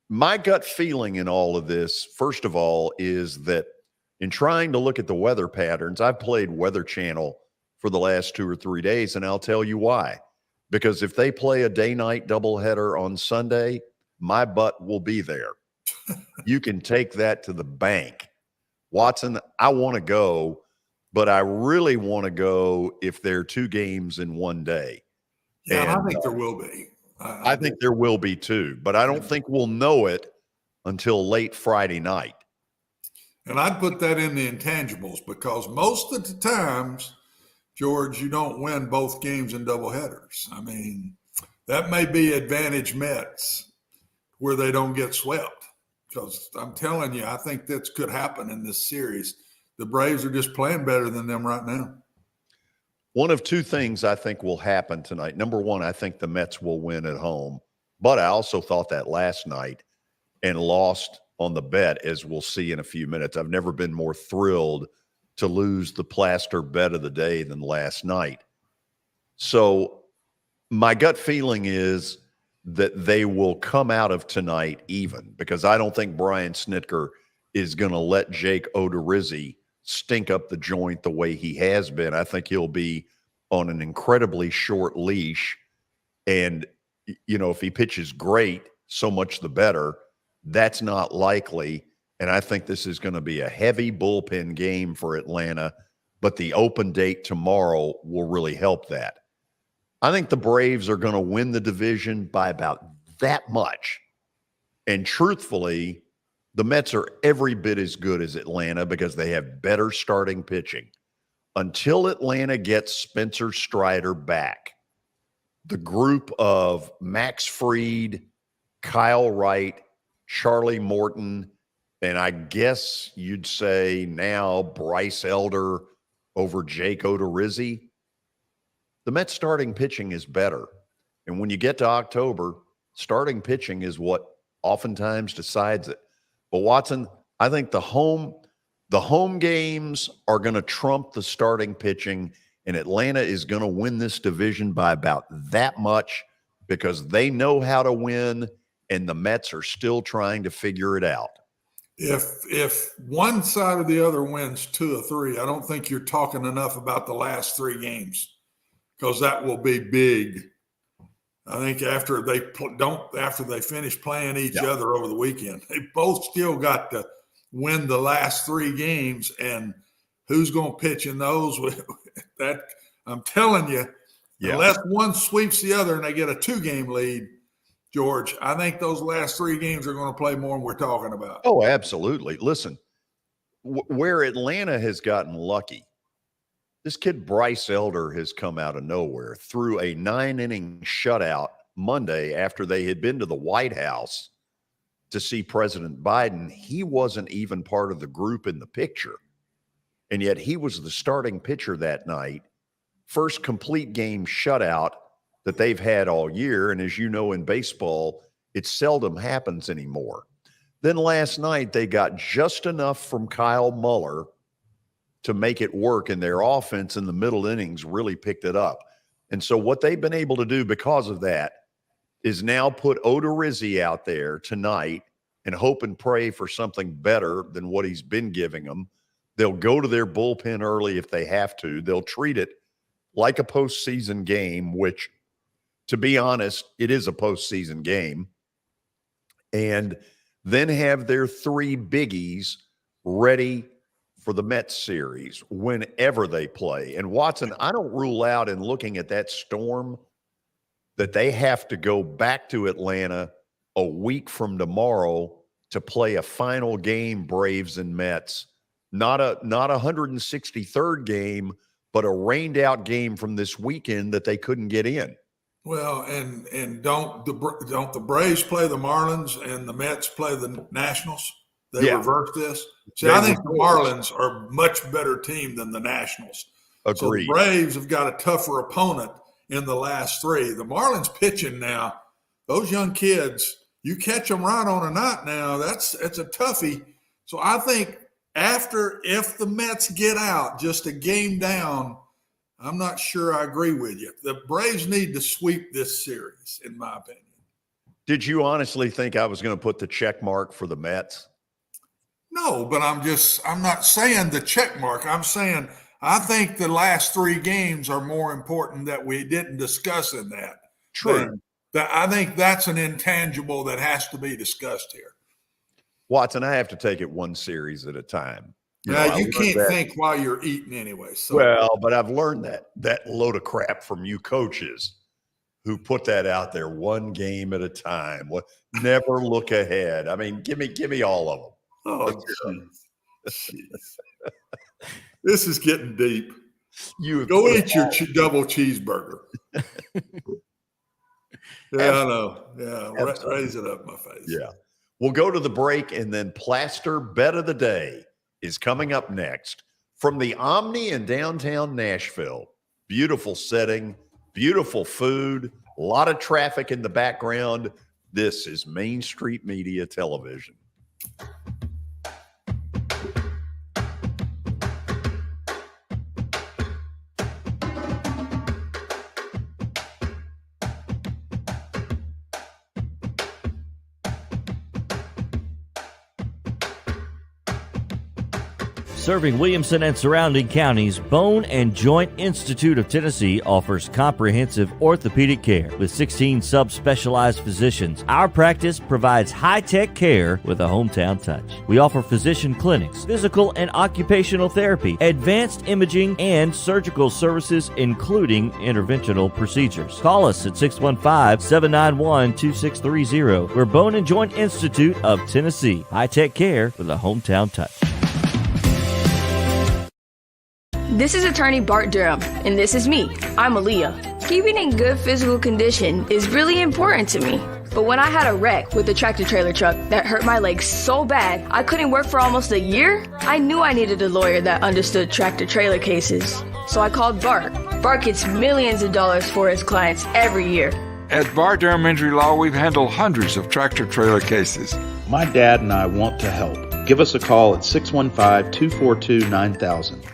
My gut feeling in all of this, first of all, is that in trying to look at the weather patterns, I've played Weather Channel for the last 2 or 3 days, and I'll tell you why. Because if they play a day-night doubleheader on Sunday, my butt will be there. You can take that to the bank. Watson, I want to go, but I really want to go if there are 2 games in one day. Yeah, and I think there will be. I think there will be too, but I don't think we'll know it until late Friday night. And I'd put that in the intangibles, because most of the times, George, you don't win both games in doubleheaders. I mean, that may be advantage Mets where they don't get swept, because I'm telling you, I think that could happen in this series. The Braves are just playing better than them right now. One of 2 things I think will happen tonight. Number one, I think the Mets will win at home. But I also thought that last night and lost on the bet, as we'll see in a few minutes. I've never been more thrilled to lose the plaster bet of the day than last night. So my gut feeling is that they will come out of tonight even, because I don't think Brian Snitker is going to let Jake Odorizzi stink up the joint the way he has been. I think he'll be on an incredibly short leash. And, if he pitches great, so much the better. That's not likely. And I think this is going to be a heavy bullpen game for Atlanta, but the open date tomorrow will really help that. I think the Braves are going to win the division by about that much. And truthfully, The Mets are every bit as good as Atlanta because they have better starting pitching. Until Atlanta gets Spencer Strider back, the group of Max Fried, Kyle Wright, Charlie Morton, and I guess you'd say now Bryce Elder over Jake Odorizzi, the Mets starting pitching is better. And when you get to October, starting pitching is what oftentimes decides it. But Watson, I think the home games are going to trump the starting pitching, and Atlanta is going to win this division by about that much because they know how to win, and the Mets are still trying to figure it out. If one side or the other wins 2 or 3, I don't think you're talking enough about the last 3 games because that will be big. I think after they finish playing each other over the weekend, they both still got to win the last 3 games, and who's going to pitch in those? That I'm telling you, unless one sweeps the other and they get a 2-game lead, George, I think those last 3 games are going to play more than we're talking about. Oh, absolutely. Listen, where Atlanta has gotten lucky, this kid Bryce Elder has come out of nowhere through a 9-inning shutout Monday after they had been to the White House to see President Biden. He wasn't even part of the group in the picture, and yet he was the starting pitcher that night. First complete game shutout that they've had all year, and as you know, in baseball, it seldom happens anymore. Then last night, they got just enough from Kyle Muller to make it work, and their offense in the middle innings really picked it up. And so what they've been able to do because of that is now put Odorizzi out there tonight and hope and pray for something better than what he's been giving them. They'll go to their bullpen early if they have to. They'll treat it like a postseason game, which, to be honest, it is a postseason game, and then have their 3 biggies ready for the Mets series whenever they play. And Watson, I don't rule out in looking at that storm that they have to go back to Atlanta a week from tomorrow to play a final game, Braves and Mets. Not a 163rd game, but a rained out game from this weekend that they couldn't get in. Well, and don't the Braves play the Marlins and the Mets play the Nationals? They reverse this. See, I think the Marlins are a much better team than the Nationals. Agreed. So the Braves have got a tougher opponent in the last 3. The Marlins pitching now, those young kids, you catch them right on a knot now, it's a toughie. So I think if the Mets get out just a game down, I'm not sure I agree with you. The Braves need to sweep this series, in my opinion. Did you honestly think I was going to put the check mark for the Mets? No, but I'm not saying the check mark. I'm saying I think the last 3 games are more important that we didn't discuss in that. True. I think that's an intangible that has to be discussed here. Watson, I have to take it one series at a time. You can't think while you're eating anyway. So. Well, but I've learned that load of crap from you coaches who put that out there one game at a time. Never look ahead. I mean, give me all of them. Oh, jeez. This is getting deep. You go eat your double cheeseburger. Yeah, I know. Yeah, raise it up in my face. Yeah. We'll go to the break, and then Plaster Bet of the Day is coming up next from the Omni in downtown Nashville. Beautiful setting, beautiful food, a lot of traffic in the background. This is Main Street Media Television. Serving Williamson and surrounding counties, Bone and Joint Institute of Tennessee offers comprehensive orthopedic care with 16 subspecialized physicians. Our practice provides high-tech care with a hometown touch. We offer physician clinics, physical and occupational therapy, advanced imaging, and surgical services, including interventional procedures. Call us at 615-791-2630. We're Bone and Joint Institute of Tennessee. High-tech care with a hometown touch. This is attorney Bart Durham, and this is me. I'm Aaliyah. Keeping in good physical condition is really important to me. But when I had a wreck with a tractor trailer truck that hurt my legs so bad I couldn't work for almost a year, I knew I needed a lawyer that understood tractor trailer cases. So I called Bart. Bart gets millions of dollars for his clients every year. At Bart Durham Injury Law, we've handled hundreds of tractor trailer cases. My dad and I want to help. Give us a call at 615-242-9000.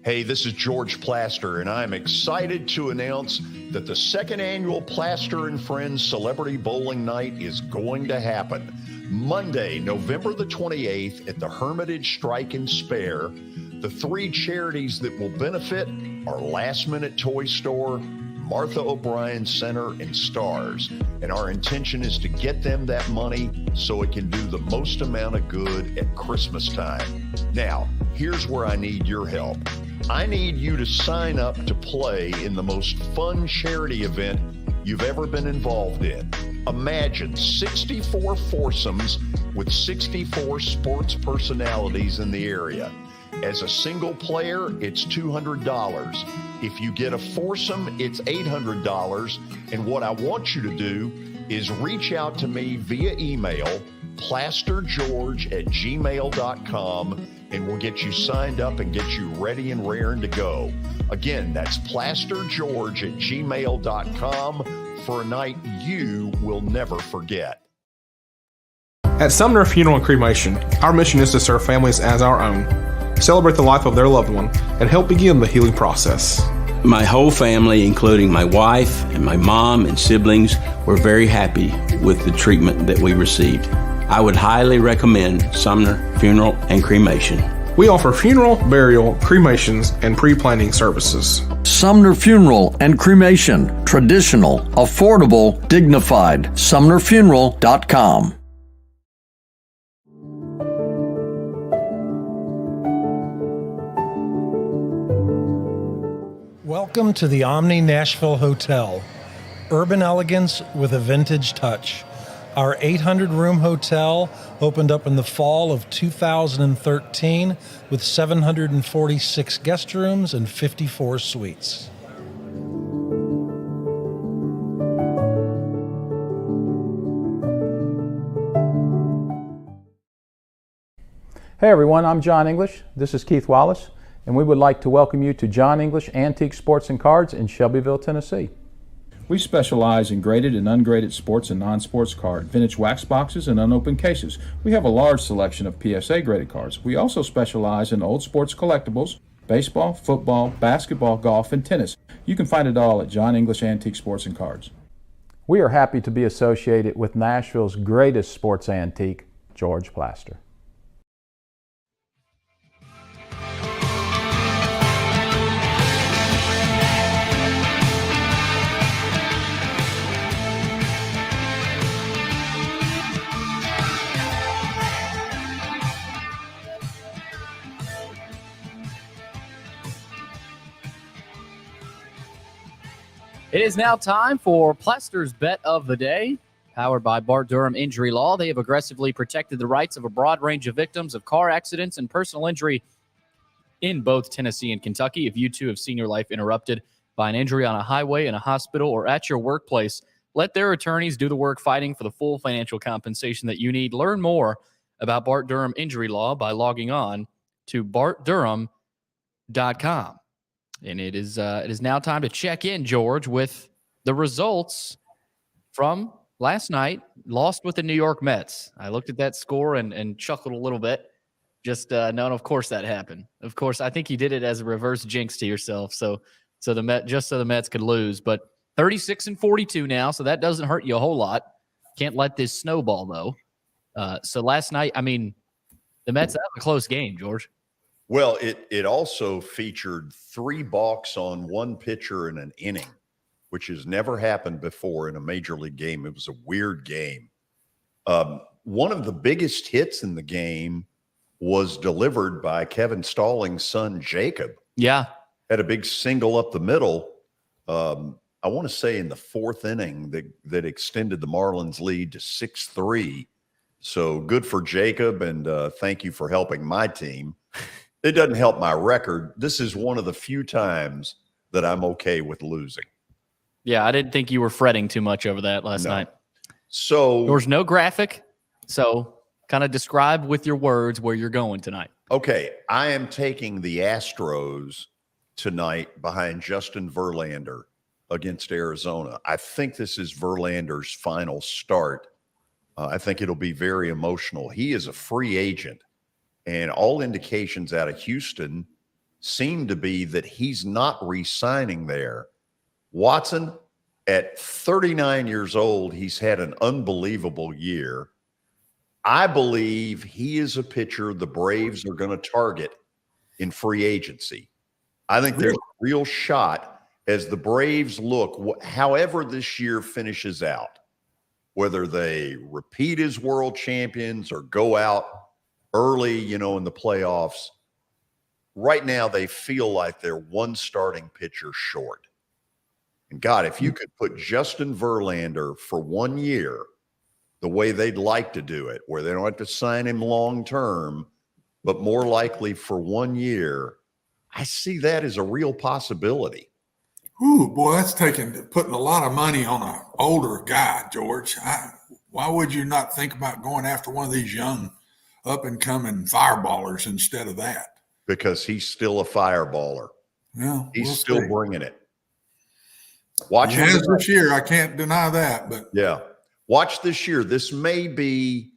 Hey, this is George Plaster, and I'm excited to announce that the second annual Plaster and Friends Celebrity Bowling Night is going to happen Monday, November the 28th at the Hermitage Strike and Spare. The three charities that will benefit are Last Minute Toy Store, Martha O'Brien Center, and Stars. And our intention is to get them that money so it can do the most amount of good at Christmas time. Now, here's where I need your help. I need you to sign up to play in the most fun charity event you've ever been involved in. Imagine 64 foursomes with 64 sports personalities in the area. As a single player, it's $200. If you get a foursome, it's $800. And what I want you to do is reach out to me via email, plastergeorge@gmail.com, and we'll get you signed up and get you ready and raring to go. Again, that's plastergeorge@gmail.com for a night you will never forget. At Sumner Funeral and Cremation, our mission is to serve families as our own, celebrate the life of their loved one, and help begin the healing process. My whole family, including my wife and my mom and siblings, were very happy with the treatment that we received. I would highly recommend Sumner Funeral and Cremation. We offer funeral, burial, cremations, and pre-planning services. Sumner Funeral and Cremation. Traditional, affordable, dignified. SumnerFuneral.com. Welcome to the Omni Nashville Hotel. Urban elegance with a vintage touch. Our 800-room hotel opened up in the fall of 2013 with 746 guest rooms and 54 suites. Hey everyone, I'm John English. This is Keith Wallace, and we would like to welcome you to John English Antique Sports and Cards in Shelbyville, Tennessee. We specialize in graded and ungraded sports and non-sports cards, vintage wax boxes, and unopened cases. We have a large selection of PSA graded cards. We also specialize in old sports collectibles, baseball, football, basketball, golf, and tennis. You can find it all at John English Antique Sports and Cards. We are happy to be associated with Nashville's greatest sports antique, George Plaster. It is now time for Plaster's Bet of the Day, powered by Bart Durham Injury Law. They have aggressively protected the rights of a broad range of victims of car accidents and personal injury in both Tennessee and Kentucky. If you too have seen your life interrupted by an injury on a highway, in a hospital, or at your workplace, let their attorneys do the work fighting for the full financial compensation that you need. Learn more about Bart Durham Injury Law by logging on to bartdurham.com. And it is now time to check in, George, with the results from last night. Lost with the New York Mets. I looked at that score and chuckled a little bit. Just knowing, of course, that happened. Of course, I think you did it as a reverse jinx to yourself. So the Mets could lose. But 36-42 now, so that doesn't hurt you a whole lot. Can't let this snowball though. So last night, I mean, The Mets have a close game, George. Well, it also featured 3 balks on 1 pitcher in an inning, which has never happened before in a major league game. It was a weird game. One of the biggest hits in the game was delivered by Kevin Stallings' son, Jacob. Yeah. Had a big single up the middle. I want to say in the 4th inning that extended the Marlins lead to 6-3. So good for Jacob, and thank you for helping my team. It doesn't help my record. This is one of the few times that I'm okay with losing. Yeah, I didn't think you were fretting too much over that last night. So there was no graphic. So kind of describe with your words where you're going tonight. Okay, I am taking the Astros tonight behind Justin Verlander against Arizona. I think this is Verlander's final start. I think it'll be very emotional. He is a free agent, and all indications out of Houston seem to be that he's not re-signing there. Watson, at 39 years old, he's had an unbelievable year. I believe he is a pitcher the Braves are going to target in free agency. I think there's a real shot as the Braves look, however this year finishes out, whether they repeat as world champions or go out early, in the playoffs. Right now, they feel like they're 1 starting pitcher short. And God, if you could put Justin Verlander for 1 year, the way they'd like to do it, where they don't have to sign him long term, but more likely for 1 year, I see that as a real possibility. Ooh, boy, that's putting a lot of money on an older guy, George. Why would you not think about going after one of these young up-and-coming fireballers instead of that? Because he's still a fireballer. Yeah, he's still bringing it. Watch he has this year. I can't deny that. But yeah, watch this year. This may be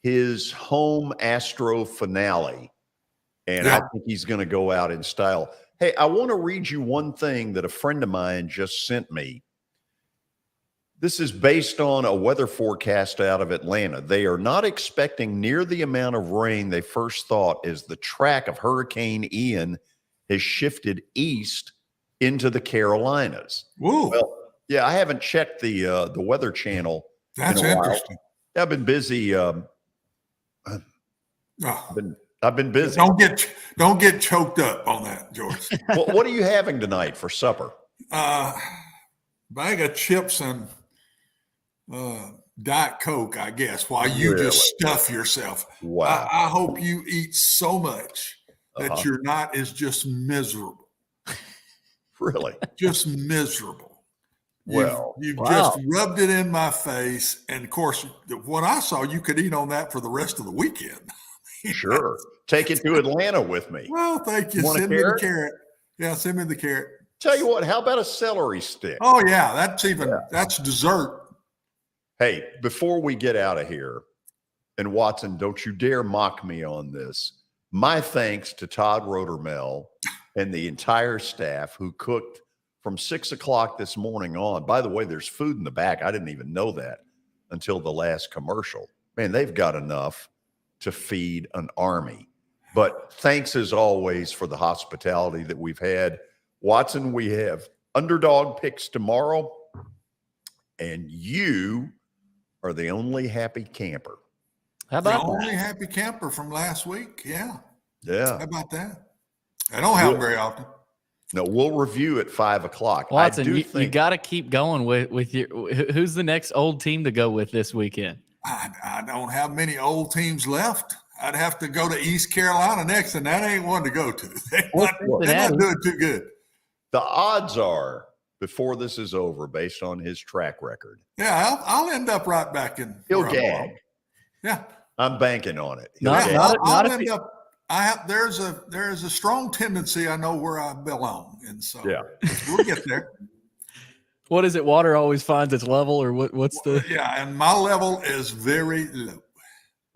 his home Astro finale, and I think he's going to go out in style. Hey, I want to read you one thing that a friend of mine just sent me. This is based on a weather forecast out of Atlanta. They are not expecting near the amount of rain they first thought as the track of Hurricane Ian has shifted east into the Carolinas. Whoa. Well, yeah, I haven't checked the Weather Channel. That's in a while. interesting. I've been busy. I've been busy. Don't get choked up on that, George. What are you having tonight for supper? Bag of chips and Diet Coke, I guess, while you just stuff yourself. Wow. I hope you eat so much that your night is just miserable. Really? Just miserable. Well, you've just rubbed it in my face. And of course, what I saw, you could eat on that for the rest of the weekend. Sure. Take it to Atlanta with me. Well, thank you. Send me the carrot. Yeah, send me the carrot. Tell you what, how about a celery stick? Oh, yeah. That's dessert. Hey, before we get out of here, and Watson, don't you dare mock me on this. My thanks to Todd Rotermel and the entire staff who cooked from 6 o'clock this morning on. By the way, there's food in the back. I didn't even know that until the last commercial. Man, they've got enough to feed an army. But thanks as always for the hospitality that we've had. Watson, we have underdog picks tomorrow, and you are the only happy camper. How about the only happy camper from last week? Yeah. Yeah. How about that? I don't have them very often. No, we'll review at 5 o'clock. Watson, you got to keep going with your. Who's the next old team to go with this weekend? I don't have many old teams left. I'd have to go to East Carolina next, and that ain't one to go to. They're not doing too good. The odds are, before this is over, based on his track record. Yeah, I'll end up right back in. He'll gag. Yeah, I'm banking on it. I'll end up. There's a strong tendency. I know where I belong, and so we'll get there. What is it? Water always finds its level, or what's the? Yeah, and my level is very low.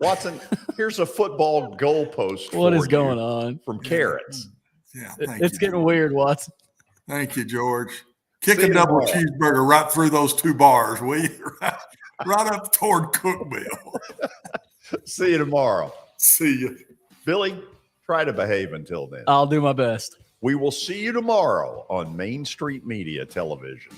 Watson, here's a football goalpost. What is going on from Carrots? Yeah, it's getting weird, Watson. Thank you, George. Kick a double cheeseburger right through those 2 bars, will you? Right up toward Cookville. See you tomorrow. See you. Billy, try to behave until then. I'll do my best. We will see you tomorrow on Main Street Media Television.